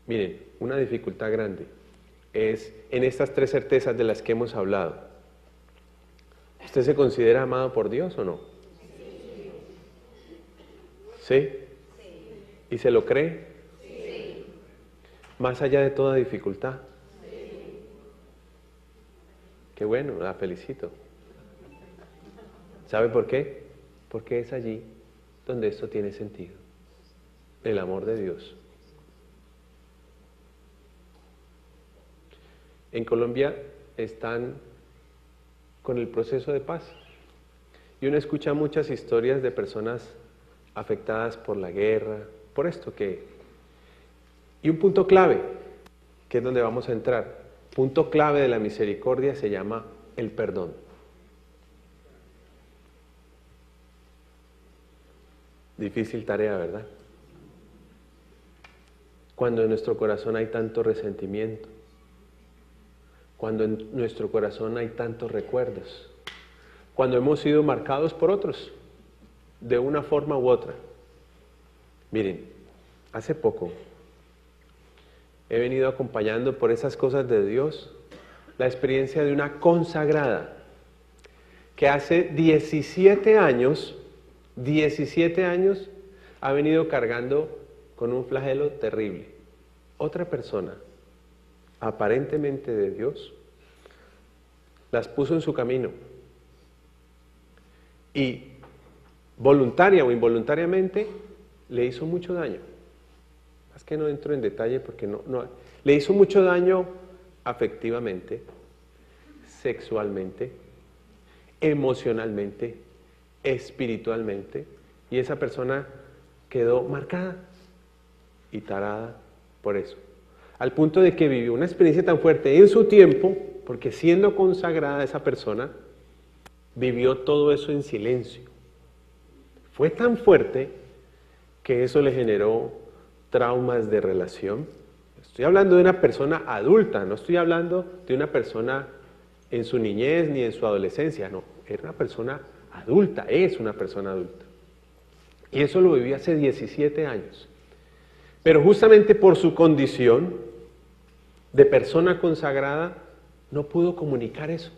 Miren, una dificultad grande es en estas tres certezas de las que hemos hablado. ¿Usted se considera amado por Dios o no? ¿Sí? ¿Y se lo cree? Sí. Más allá de toda dificultad. Sí. Qué bueno, la felicito. ¿Sabe por qué? Porque es allí donde esto tiene sentido. El amor de Dios. En Colombia están con el proceso de paz. Y uno escucha muchas historias de personas afectadas por la guerra, por esto que... Y un punto clave, que es donde vamos a entrar, punto clave de la misericordia se llama el perdón. Difícil tarea, ¿verdad? Cuando en nuestro corazón hay tanto resentimiento, cuando en nuestro corazón hay tantos recuerdos, cuando hemos sido marcados por otros, de una forma u otra. Miren, hace poco he venido acompañando por esas cosas de Dios la experiencia de una consagrada que hace 17 años ha venido cargando con un flagelo terrible. Otra persona, aparentemente de Dios, las puso en su camino y voluntaria o involuntariamente le hizo mucho daño. Es que no entro en detalle porque no le hizo mucho daño afectivamente, sexualmente, emocionalmente, espiritualmente, y esa persona quedó marcada y tarada por eso, al punto de que vivió una experiencia tan fuerte en su tiempo, porque siendo consagrada esa persona, vivió todo eso en silencio. Fue tan fuerte que eso le generó traumas de relación. Estoy hablando de una persona adulta, no estoy hablando de una persona en su niñez ni en su adolescencia, no, era una persona adulta, es una persona adulta. Y eso lo viví hace 17 años. Pero justamente por su condición de persona consagrada, no pudo comunicar eso.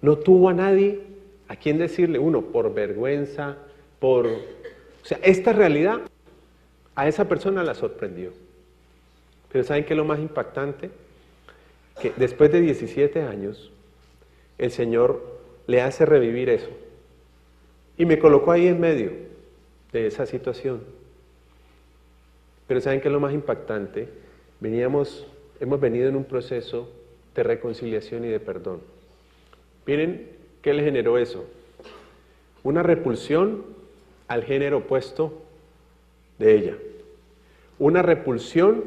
No tuvo a nadie a quien decirle, uno, por vergüenza, o sea, esta realidad a esa persona la sorprendió. Pero ¿saben qué es lo más impactante? Que después de 17 años, el Señor le hace revivir eso. Y me colocó ahí en medio de esa situación. Pero ¿saben qué es lo más impactante? Hemos venido en un proceso de reconciliación y de perdón. Miren qué le generó eso. Una repulsión al género opuesto de ella. Una repulsión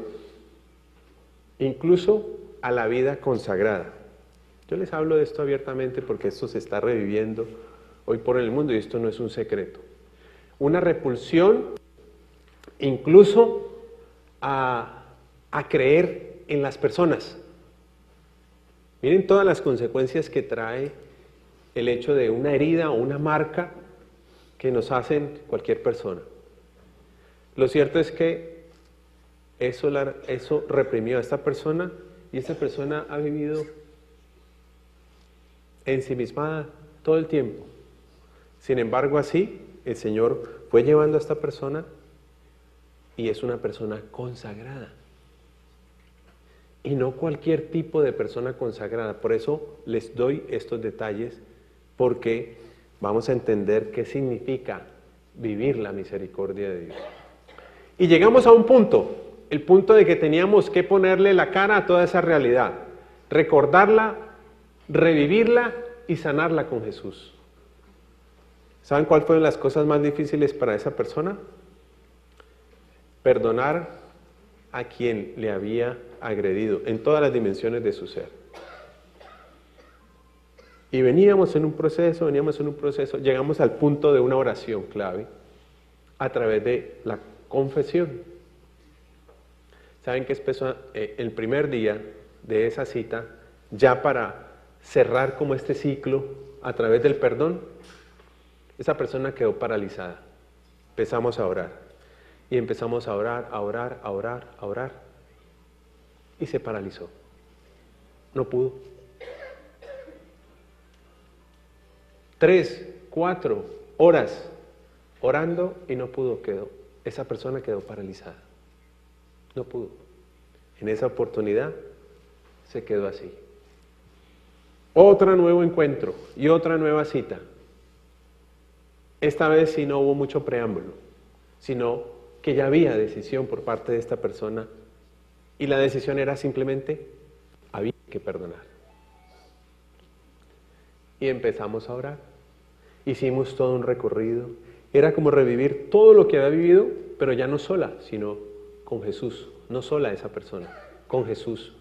incluso a la vida consagrada. Yo les hablo de esto abiertamente porque esto se está reviviendo hoy por el mundo y esto no es un secreto. Una repulsión incluso a creer en las personas. Miren todas las consecuencias que trae el hecho de una herida o una marca que nos hacen cualquier persona. Lo cierto es que eso reprimió a esta persona y esta persona ha vivido ensimismada todo el tiempo. Sin embargo, así el Señor fue llevando a esta persona y es una persona consagrada. Y no cualquier tipo de persona consagrada. Por eso les doy estos detalles, porque vamos a entender qué significa vivir la misericordia de Dios. Y llegamos a un punto, el punto de que teníamos que ponerle la cara a toda esa realidad, recordarla, revivirla y sanarla con Jesús. ¿Saben cuál fueron las cosas más difíciles para esa persona? Perdonar a quien le había agredido en todas las dimensiones de su ser. Y veníamos en un proceso, llegamos al punto de una oración clave a través de la confesión. ¿Saben qué empezó el primer día de esa cita? Ya para cerrar como este ciclo a través del perdón, esa persona quedó paralizada. Empezamos a orar. Y empezamos a orar, a orar, a orar, a orar. Y se paralizó. No pudo. 3, 4 horas orando y no pudo, esa persona quedó paralizada. No pudo. En esa oportunidad se quedó así. Otro nuevo encuentro y otra nueva cita. Esta vez sí no hubo mucho preámbulo, sino que ya había decisión por parte de esta persona y la decisión era simplemente, había que perdonar. Y empezamos a orar. Hicimos todo un recorrido. Era como revivir todo lo que había vivido, pero ya no sola, sino con Jesús. No sola esa persona, con Jesús.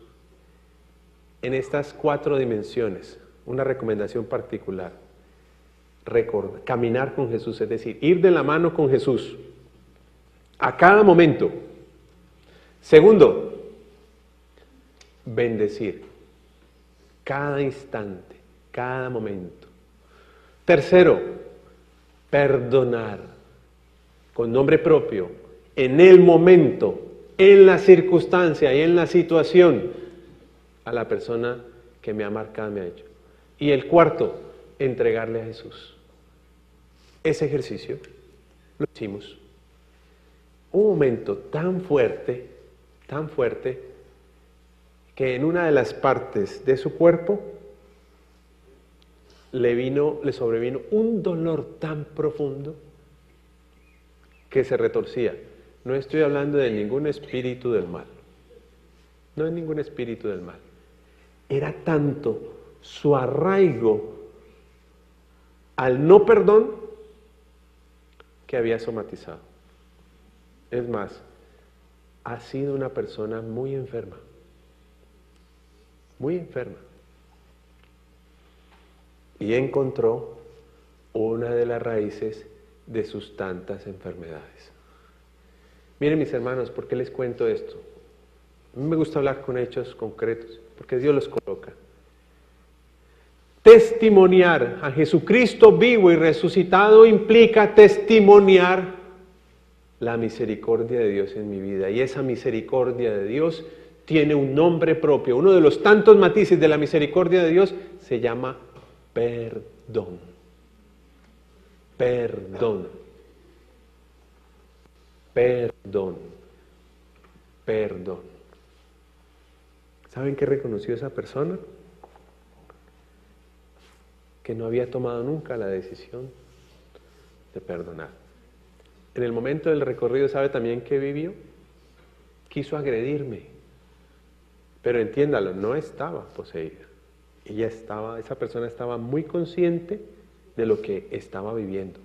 En estas 4 dimensiones, una recomendación particular. Caminar con Jesús, es decir, ir de la mano con Jesús a cada momento. Segundo, bendecir cada instante, cada momento. Tercero, perdonar con nombre propio, en el momento, en la circunstancia y en la situación a la persona que me ha marcado, me ha hecho. Y el cuarto, entregarle a Jesús. Ese ejercicio lo hicimos. Un momento tan fuerte, que en una de las partes de su cuerpo le sobrevino un dolor tan profundo que se retorcía. No estoy hablando de ningún espíritu del mal. No es ningún espíritu del mal. Era tanto su arraigo al no perdón que había somatizado. Es más, ha sido una persona muy enferma. Muy enferma. Y encontró una de las raíces de sus tantas enfermedades. Miren, mis hermanos, ¿por qué les cuento esto? A mí me gusta hablar con hechos concretos, porque Dios los coloca. Testimoniar a Jesucristo vivo y resucitado implica testimoniar la misericordia de Dios en mi vida. Y esa misericordia de Dios tiene un nombre propio. Uno de los tantos matices de la misericordia de Dios se llama perdón. Perdón. Perdón. Perdón. ¿Saben qué reconoció esa persona? Que no había tomado nunca la decisión de perdonar. En el momento del recorrido, ¿sabe también qué vivió? Quiso agredirme. Pero entiéndalo, no estaba poseída. Esa persona estaba muy consciente de lo que estaba viviendo.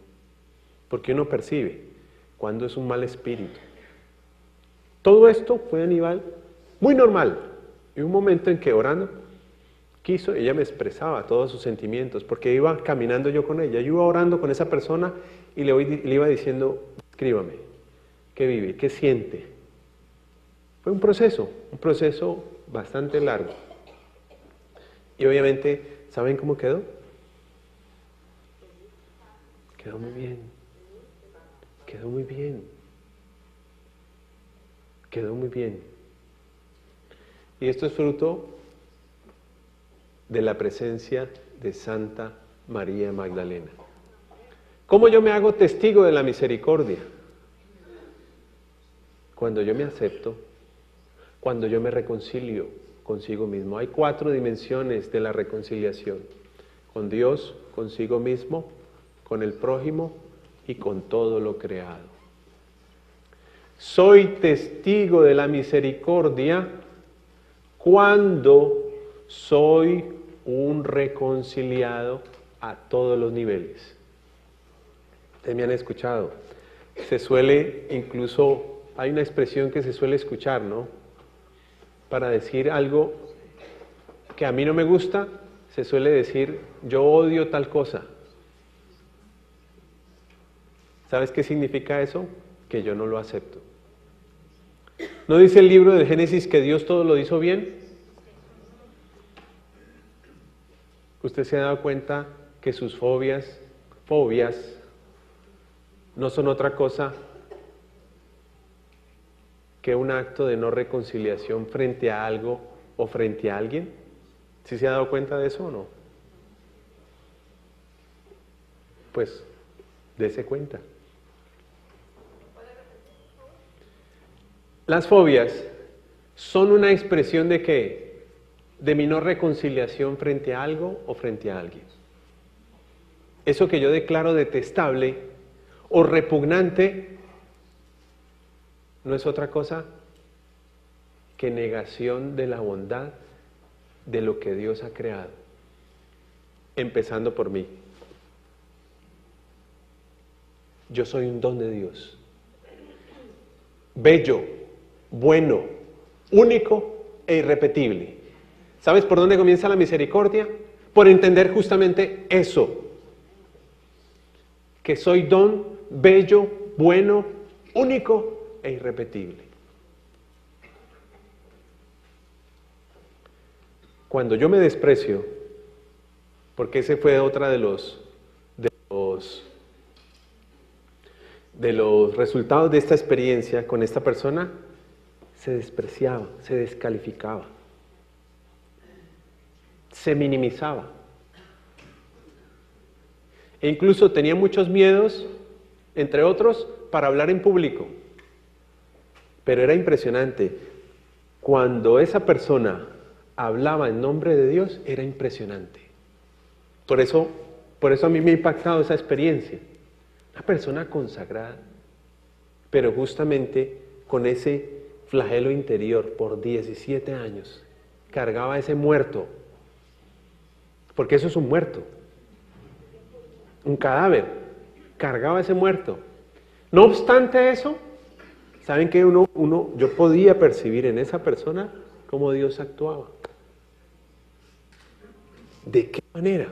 Porque uno percibe cuando es un mal espíritu. Todo esto fue a nivel muy normal. Y un momento en que orando, ella me expresaba todos sus sentimientos, porque iba caminando yo con ella, yo iba orando con esa persona y le iba diciendo, escríbame, ¿qué vive? ¿Qué siente? Fue un proceso bastante largo. Y obviamente, ¿saben cómo quedó? Quedó muy bien. Quedó muy bien. Quedó muy bien. Y esto es fruto de la presencia de Santa María Magdalena. ¿Cómo yo me hago testigo de la misericordia? Cuando yo me acepto, cuando yo me reconcilio consigo mismo. Hay 4 dimensiones de la reconciliación: con Dios, consigo mismo, con el prójimo y con todo lo creado. Soy testigo de la misericordia cuando soy un reconciliado a todos los niveles. Ustedes me han escuchado. Hay una expresión que se suele escuchar, ¿no? Para decir algo que a mí no me gusta, se suele decir, yo odio tal cosa. ¿Sabes qué significa eso? Que yo no lo acepto. ¿No dice el libro de Génesis que Dios todo lo hizo bien? ¿Usted se ha dado cuenta que sus fobias no son otra cosa que un acto de no reconciliación frente a algo o frente a alguien? ¿Sí se ha dado cuenta de eso o no? Pues, dése cuenta. Las fobias son una expresión ¿de qué? De mi no reconciliación frente a algo o frente a alguien. Eso que yo declaro detestable o repugnante no es otra cosa que negación de la bondad de lo que Dios ha creado, empezando por mí. Yo soy un don de Dios, bello, bueno, único e irrepetible. ¿Sabes por dónde comienza la misericordia? Por entender justamente eso, que soy don, bello, bueno, único e irrepetible. Cuando yo me desprecio, porque ese fue otra de los resultados de esta experiencia con esta persona, se despreciaba, se descalificaba, se minimizaba. E incluso tenía muchos miedos, entre otros, para hablar en público. Pero era impresionante. Cuando esa persona hablaba en nombre de Dios, era impresionante. Por eso a mí me ha impactado esa experiencia. Una persona consagrada, pero justamente con ese flagelo interior por 17 años, cargaba ese muerto, porque eso es un muerto, un cadáver, cargaba ese muerto. No obstante eso, ¿saben qué? Yo podía percibir en esa persona cómo Dios actuaba. ¿De qué manera?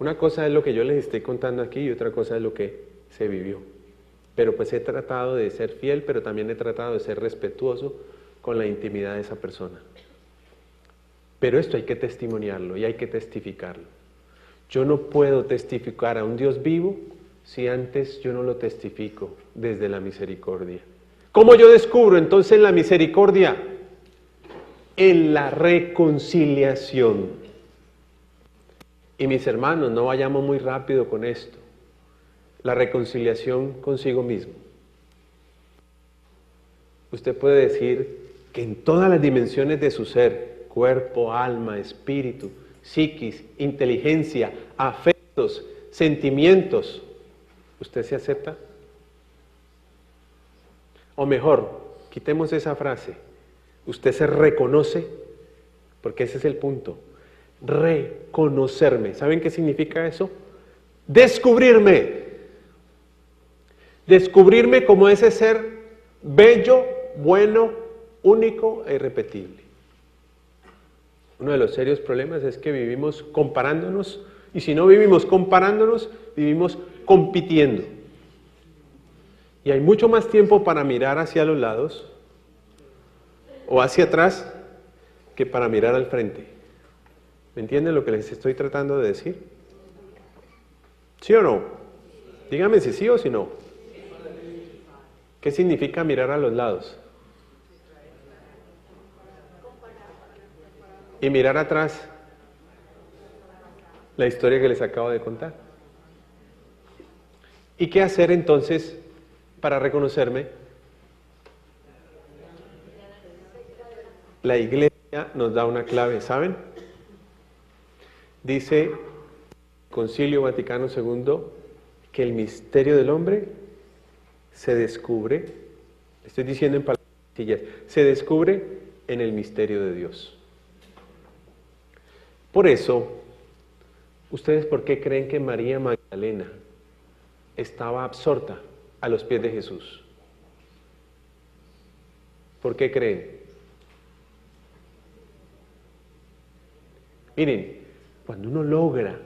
Una cosa es lo que yo les estoy contando aquí y otra cosa es lo que se vivió. Pero pues he tratado de ser fiel, pero también he tratado de ser respetuoso con la intimidad de esa persona. Pero esto hay que testimoniarlo y hay que testificarlo. Yo no puedo testificar a un Dios vivo si antes yo no lo testifico desde la misericordia. ¿Cómo yo descubro entonces la misericordia? En la reconciliación. Y mis hermanos, no vayamos muy rápido con esto. La reconciliación consigo mismo. Usted puede decir que en todas las dimensiones de su ser, cuerpo, alma, espíritu, psiquis, inteligencia, afectos, sentimientos, ¿usted se acepta? O mejor, quitemos esa frase. ¿Usted se reconoce? Porque ese es el punto. Reconocerme. ¿Saben qué significa eso? Descubrirme. Descubrirme como ese ser bello, bueno, único e irrepetible. Uno de los serios problemas es que vivimos comparándonos, y si no vivimos comparándonos, vivimos compitiendo. Y hay mucho más tiempo para mirar hacia los lados o hacia atrás que para mirar al frente. ¿Me entienden lo que les estoy tratando de decir? ¿Sí o no? Díganme si sí o si no. ¿Qué significa mirar a los lados? Y mirar atrás, la historia que les acabo de contar. ¿Y qué hacer entonces para reconocerme? La Iglesia nos da una clave, ¿saben? Dice el Concilio Vaticano II que el misterio del hombre se descubre, estoy diciendo en palabras sencillas, se descubre en el misterio de Dios. Por eso, ¿ustedes por qué creen que María Magdalena estaba absorta a los pies de Jesús? ¿Por qué creen? Miren, cuando uno logra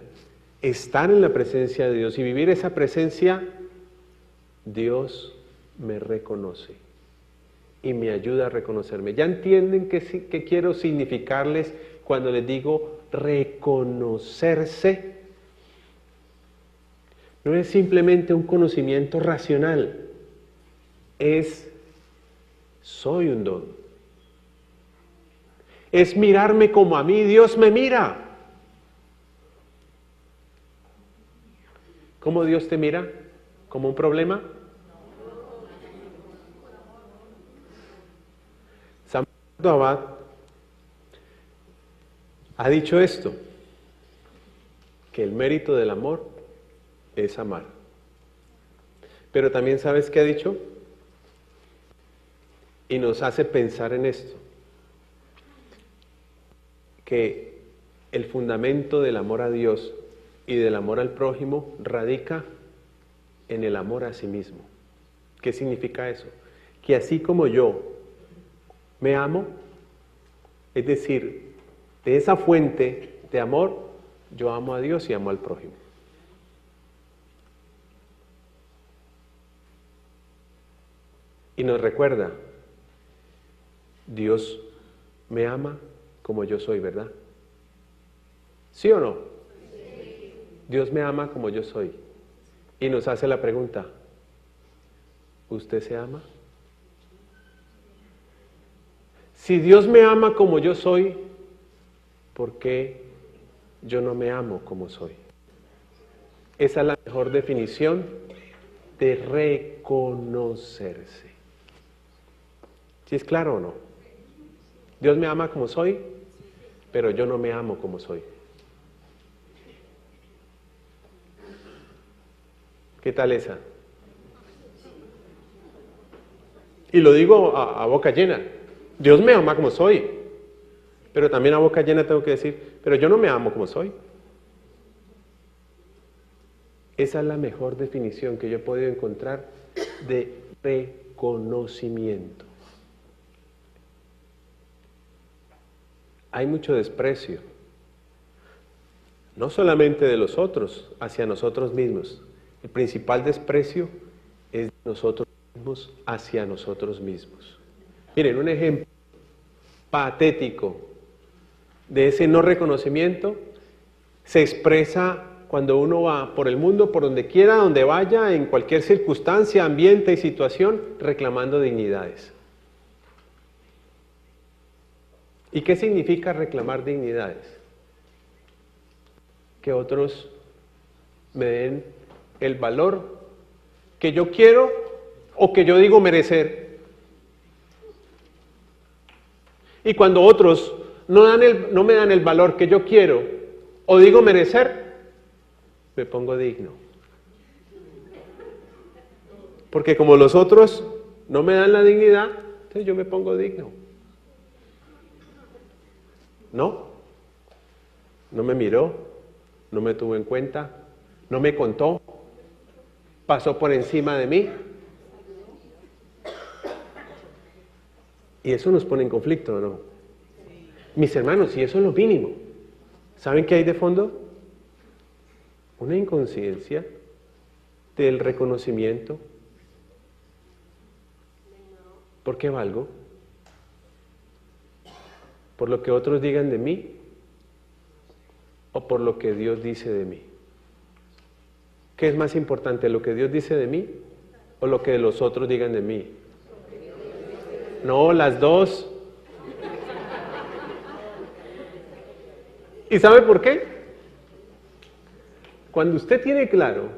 estar en la presencia de Dios y vivir esa presencia, Dios me reconoce y me ayuda a reconocerme. ¿Ya entienden qué quiero significarles Cuando les digo reconocerse, no es simplemente un conocimiento racional, es soy un don. Es mirarme como a mí Dios me mira. ¿Cómo Dios te mira? ¿Como un problema? San Bernardo Abad ha dicho esto, que el mérito del amor es amar. Pero también ¿sabes qué ha dicho? Y nos hace pensar en esto, que el fundamento del amor a Dios y del amor al prójimo radica en el amor a sí mismo. ¿Qué significa eso? Que así como yo me amo, es decir, de esa fuente de amor, yo amo a Dios y amo al prójimo. Y nos recuerda, Dios me ama como yo soy, ¿verdad? ¿Sí o no? Sí. Dios me ama como yo soy. Y nos hace la pregunta, ¿usted se ama? Si Dios me ama como yo soy, ¿por qué yo no me amo como soy? Esa es la mejor definición de reconocerse. ¿Sí es claro o no? Dios me ama como soy, pero yo no me amo como soy. ¿Qué tal esa? Y lo digo a boca llena. Dios me ama como soy, pero también a boca llena tengo que decir, pero yo no me amo como soy. Esa es la mejor definición que yo he podido encontrar de reconocimiento. Hay mucho desprecio, no solamente de los otros, hacia nosotros mismos. El principal desprecio es de nosotros mismos hacia nosotros mismos. Miren, un ejemplo patético de ese no reconocimiento se expresa cuando uno va por el mundo, por donde quiera, donde vaya, en cualquier circunstancia, ambiente y situación, reclamando dignidades. ¿Y qué significa reclamar dignidades? Que otros me den el valor que yo quiero o que yo digo merecer. Y cuando otros no me dan el valor que yo quiero o digo merecer, me pongo digno. Porque como los otros no me dan la dignidad, entonces yo me pongo digno. No me miró, no me tuvo en cuenta, no me contó, pasó por encima de mí. Y eso nos pone en conflicto, ¿no? Mis hermanos, y eso es lo mínimo. ¿Saben qué hay de fondo? Una inconsciencia del reconocimiento. ¿Por qué valgo? ¿Por lo que otros digan de mí? ¿O por lo que Dios dice de mí? ¿Qué es más importante, lo que Dios dice de mí o lo que los otros digan de mí? No, las dos. ¿Y sabe por qué? Cuando usted tiene claro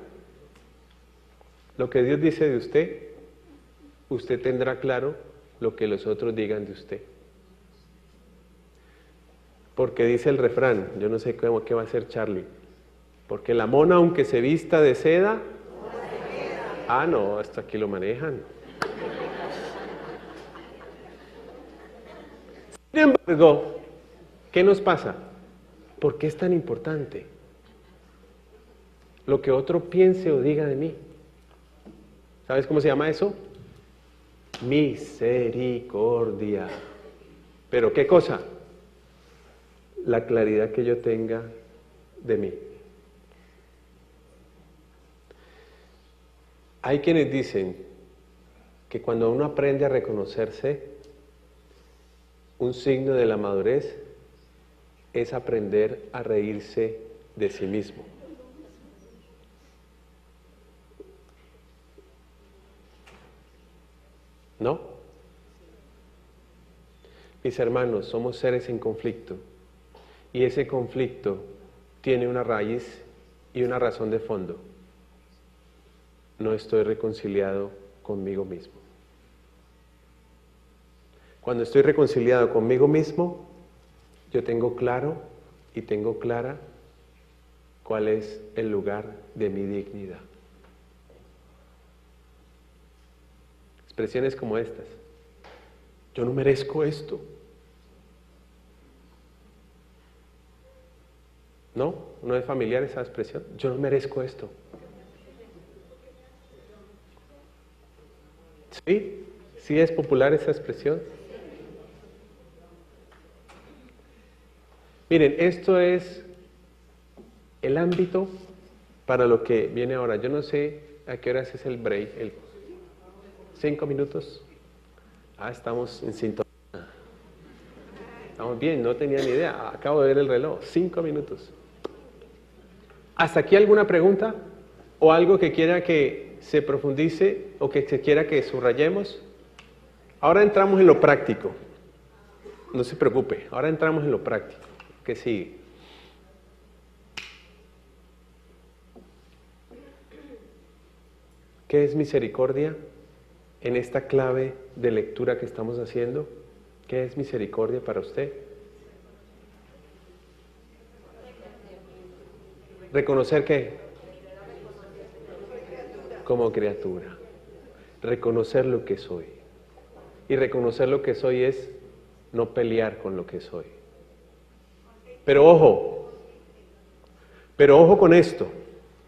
lo que Dios dice de usted, usted tendrá claro lo que los otros digan de usted. Porque dice el refrán, yo no sé qué va a hacer Charlie, porque la mona aunque se vista de seda, ah no, hasta aquí lo manejan. Sin embargo, ¿qué nos pasa? ¿Por qué es tan importante lo que otro piense o diga de mí? ¿Sabes cómo se llama eso? Misericordia. ¿Pero qué cosa? La claridad que yo tenga de mí. Hay quienes dicen que cuando uno aprende a reconocerse, un signo de la madurez es aprender a reírse de sí mismo. ¿No? Mis hermanos, somos seres en conflicto y ese conflicto tiene una raíz y una razón de fondo. No estoy reconciliado conmigo mismo. Cuando estoy reconciliado conmigo mismo, yo tengo claro y tengo clara cuál es el lugar de mi dignidad. Expresiones como estas: yo no merezco esto. ¿No? ¿No es familiar esa expresión? Yo no merezco esto. ¿Sí? ¿Sí es popular esa expresión? Miren, esto es el ámbito para lo que viene ahora. Yo no sé a qué horas es el break. 5 minutos. Estamos en sintonía. Estamos bien, no tenía ni idea. Acabo de ver el reloj. 5 minutos. ¿Hasta aquí alguna pregunta? ¿O algo que quiera que se profundice o que se quiera que subrayemos? Ahora entramos en lo práctico. No se preocupe, ahora entramos en lo práctico. ¿Qué sigue? ¿Qué es misericordia? En esta clave de lectura que estamos haciendo, ¿qué es misericordia para usted? ¿Reconocer qué? Como criatura. Reconocer lo que soy. Y reconocer lo que soy es no pelear con lo que soy. Pero ojo con esto.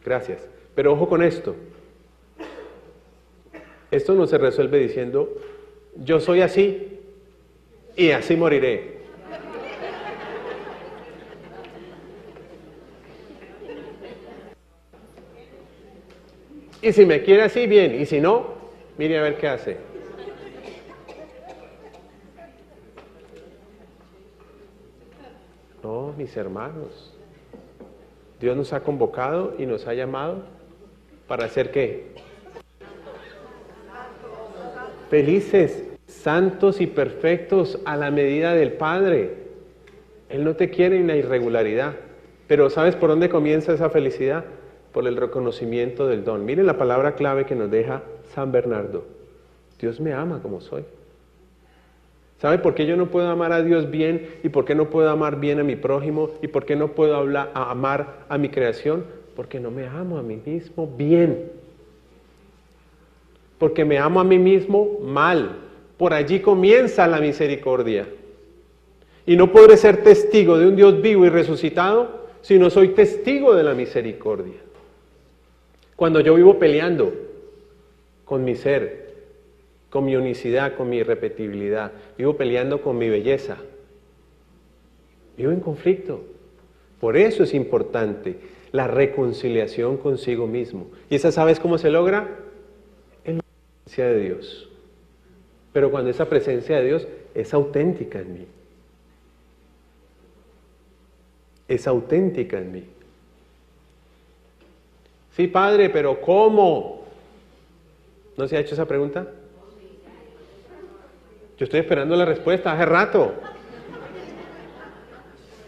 Gracias. Pero ojo con esto. Esto no se resuelve diciendo, yo soy así y así moriré. Y si me quiere así, bien. Y si no, mire a ver qué hace. No, mis hermanos. Dios nos ha convocado y nos ha llamado para hacer ¿qué? Felices, santos y perfectos a la medida del Padre. Él no te quiere en la irregularidad. Pero ¿sabes por dónde comienza esa felicidad? Por el reconocimiento del don. Miren la palabra clave que nos deja San Bernardo. Dios me ama como soy. ¿Sabe por qué yo no puedo amar a Dios bien? ¿Y por qué no puedo amar bien a mi prójimo? ¿Y por qué no puedo amar a mi creación? Porque no me amo a mí mismo bien. Porque me amo a mí mismo mal. Por allí comienza la misericordia. Y no podré ser testigo de un Dios vivo y resucitado si no soy testigo de la misericordia. Cuando yo vivo peleando con mi ser, con mi unicidad, con mi irrepetibilidad, vivo peleando con mi belleza, vivo en conflicto. Por eso es importante la reconciliación consigo mismo. ¿Y esa sabes cómo se logra? En la presencia de Dios. Pero cuando esa presencia de Dios es auténtica en mí. Es auténtica en mí. Sí, padre, pero ¿cómo? ¿No se ha hecho esa pregunta? Yo estoy esperando la respuesta hace rato.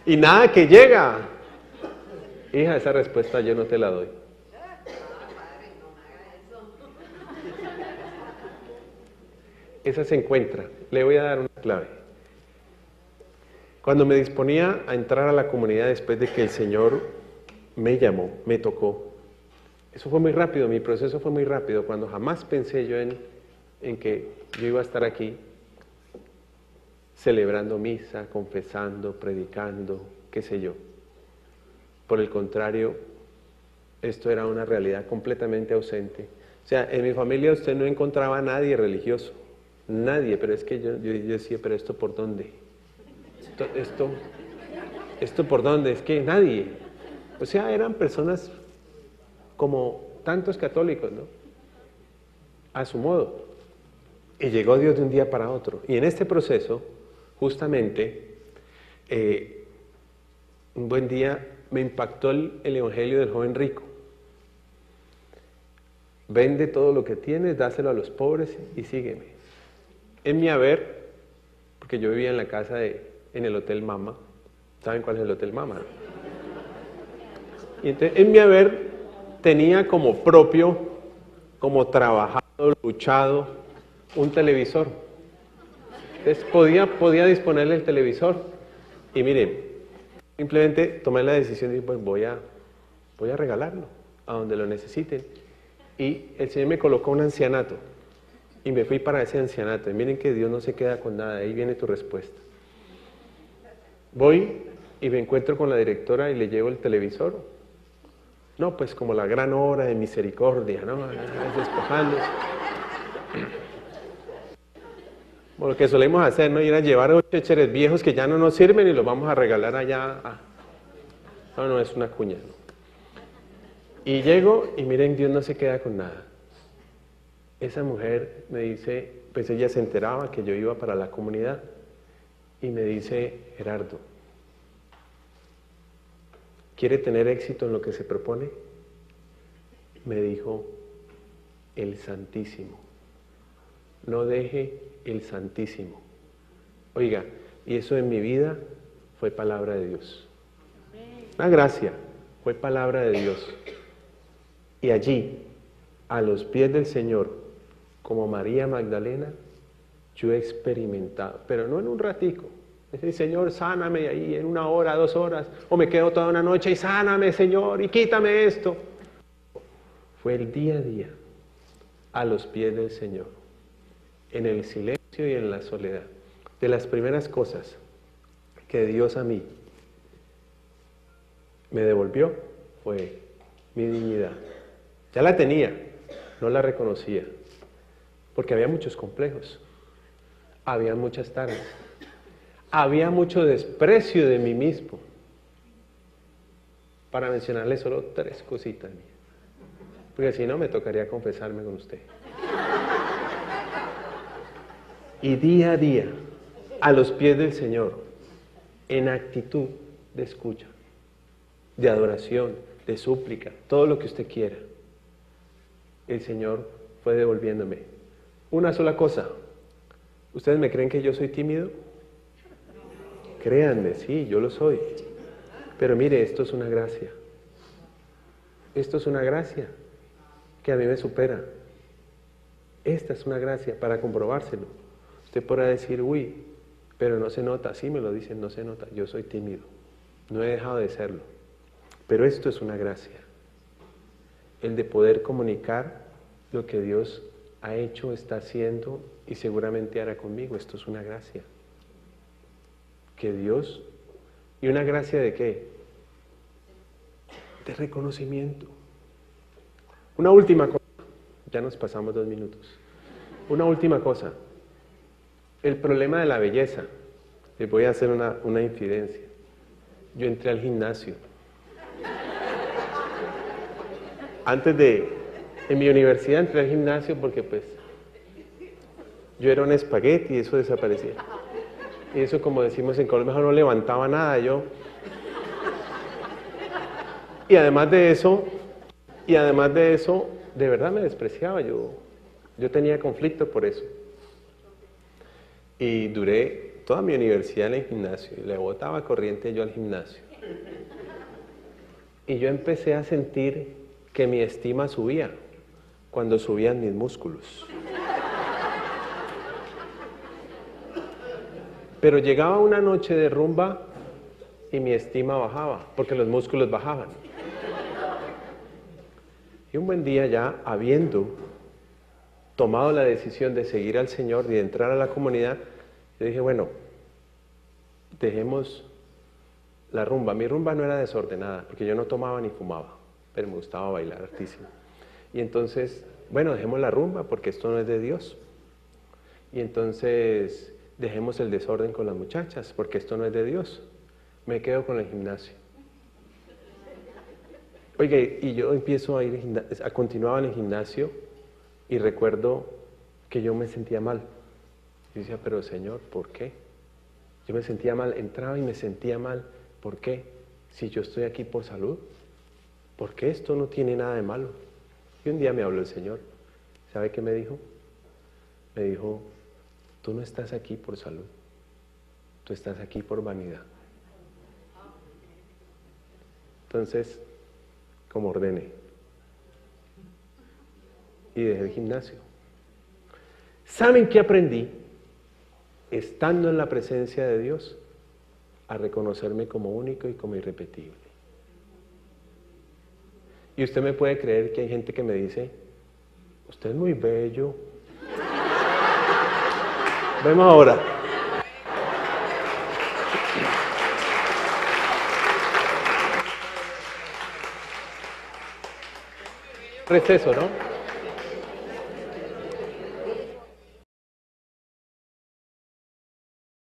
Y nada que llega. Hija, esa respuesta yo no te la doy. Esa se encuentra. Le voy a dar una clave. Cuando me disponía a entrar a la comunidad después de que el Señor me llamó, me tocó, eso fue muy rápido, mi proceso fue muy rápido, cuando jamás pensé yo en que yo iba a estar aquí celebrando misa, confesando, predicando, qué sé yo. Por el contrario, esto era una realidad completamente ausente. O sea, en mi familia usted no encontraba a nadie religioso, nadie, pero es que yo decía, pero ¿esto por dónde? ¿Esto por dónde? Es que nadie. O sea, eran personas como tantos católicos, ¿no? A su modo. Y llegó Dios de un día para otro. Y en este proceso, justamente, un buen día me impactó el evangelio del joven rico. Vende todo lo que tienes, dáselo a los pobres y sígueme. En mi haber, porque yo vivía en la casa en el Hotel Mama. ¿Saben cuál es el Hotel Mama? Y entonces, en mi haber tenía como propio, como trabajado, luchado, un televisor. Entonces podía disponerle el televisor. Y miren, simplemente tomé la decisión de pues voy a regalarlo a donde lo necesiten. Y el Señor me colocó un ancianato. Y me fui para ese ancianato. Y miren que Dios no se queda con nada. Ahí viene tu respuesta. Voy y me encuentro con la directora y le llevo el televisor. No, pues como la gran obra de misericordia, ¿no? Despojándose. Bueno, lo que solemos hacer, ¿no? Ir a llevar a chécheres viejos que ya no nos sirven y los vamos a regalar allá. No, es una cuña, ¿no? Y llego y miren, Dios no se queda con nada. Esa mujer me dice, pues ella se enteraba que yo iba para la comunidad y me dice, Gerardo, ¿quiere tener éxito en lo que se propone? Me dijo, el Santísimo. No deje el Santísimo. Oiga, y eso en mi vida fue palabra de Dios. Una gracia, fue palabra de Dios. Y allí, a los pies del Señor, como María Magdalena, yo he experimentado, pero no en un ratico. Decir, Señor, sáname ahí en 1 hora, 2 horas, o me quedo toda una noche y sáname, Señor, y quítame esto. Fue el día a día, a los pies del Señor, en el silencio y en la soledad. De las primeras cosas que Dios a mí me devolvió fue mi dignidad. Ya la tenía, no la reconocía, porque había muchos complejos, había muchas taras, había mucho desprecio de mí mismo. Para mencionarle solo 3 cositas mías, porque si no me tocaría confesarme con usted. Y día a día, a los pies del Señor, en actitud de escucha, de adoración, de súplica, todo lo que usted quiera, el Señor fue devolviéndome una sola cosa. ¿Ustedes me creen que yo soy tímido? Créanme, sí, yo lo soy. Pero mire, esto es una gracia. Esto es una gracia que a mí me supera. Esta es una gracia para comprobárselo. Usted podrá decir, uy, pero no se nota. Sí, me lo dicen, no se nota. Yo soy tímido. No he dejado de serlo. Pero esto es una gracia. El de poder comunicar lo que Dios ha hecho, está haciendo y seguramente hará conmigo. Esto es una gracia. Que Dios... ¿Y una gracia de qué? De reconocimiento. Una última cosa. Ya nos pasamos 2 minutos. Una última cosa. El problema de la belleza. Les voy a hacer una infidencia. Yo entré al gimnasio. En mi universidad entré al gimnasio porque pues yo era un espagueti y eso desaparecía. Y eso, como decimos en Colombia, no levantaba nada yo. Y además de eso, de verdad me despreciaba. Yo tenía conflicto por eso. Y duré toda mi universidad en el gimnasio. Y le botaba corriente yo al gimnasio. Y yo empecé a sentir que mi estima subía cuando subían mis músculos. Pero llegaba una noche de rumba y mi estima bajaba, porque los músculos bajaban. Y un buen día ya, habiendo tomado la decisión de seguir al Señor y de entrar a la comunidad, yo dije, bueno, dejemos la rumba. Mi rumba no era desordenada, porque yo no tomaba ni fumaba, pero me gustaba bailar hartísimo. Y entonces, bueno, dejemos la rumba, porque esto no es de Dios. Y entonces... dejemos el desorden con las muchachas, porque esto no es de Dios. Me quedo con el gimnasio. Oiga, y yo empiezo a continuar en el gimnasio y recuerdo que yo me sentía mal. Yo decía, pero Señor, ¿por qué? Yo me sentía mal, entraba y me sentía mal. ¿Por qué? si yo estoy aquí por salud, porque esto no tiene nada de malo. Y un día me habló el Señor. ¿Sabe qué me dijo? Me dijo, tú no estás aquí por salud, tú estás aquí por vanidad. Entonces, como ordené, y dejé el gimnasio. ¿Saben qué aprendí? Estando en la presencia de Dios, a reconocerme como único y como irrepetible. Y usted me puede creer que hay gente que me dice, usted es muy bello. Vemos ahora. Receso, ¿no?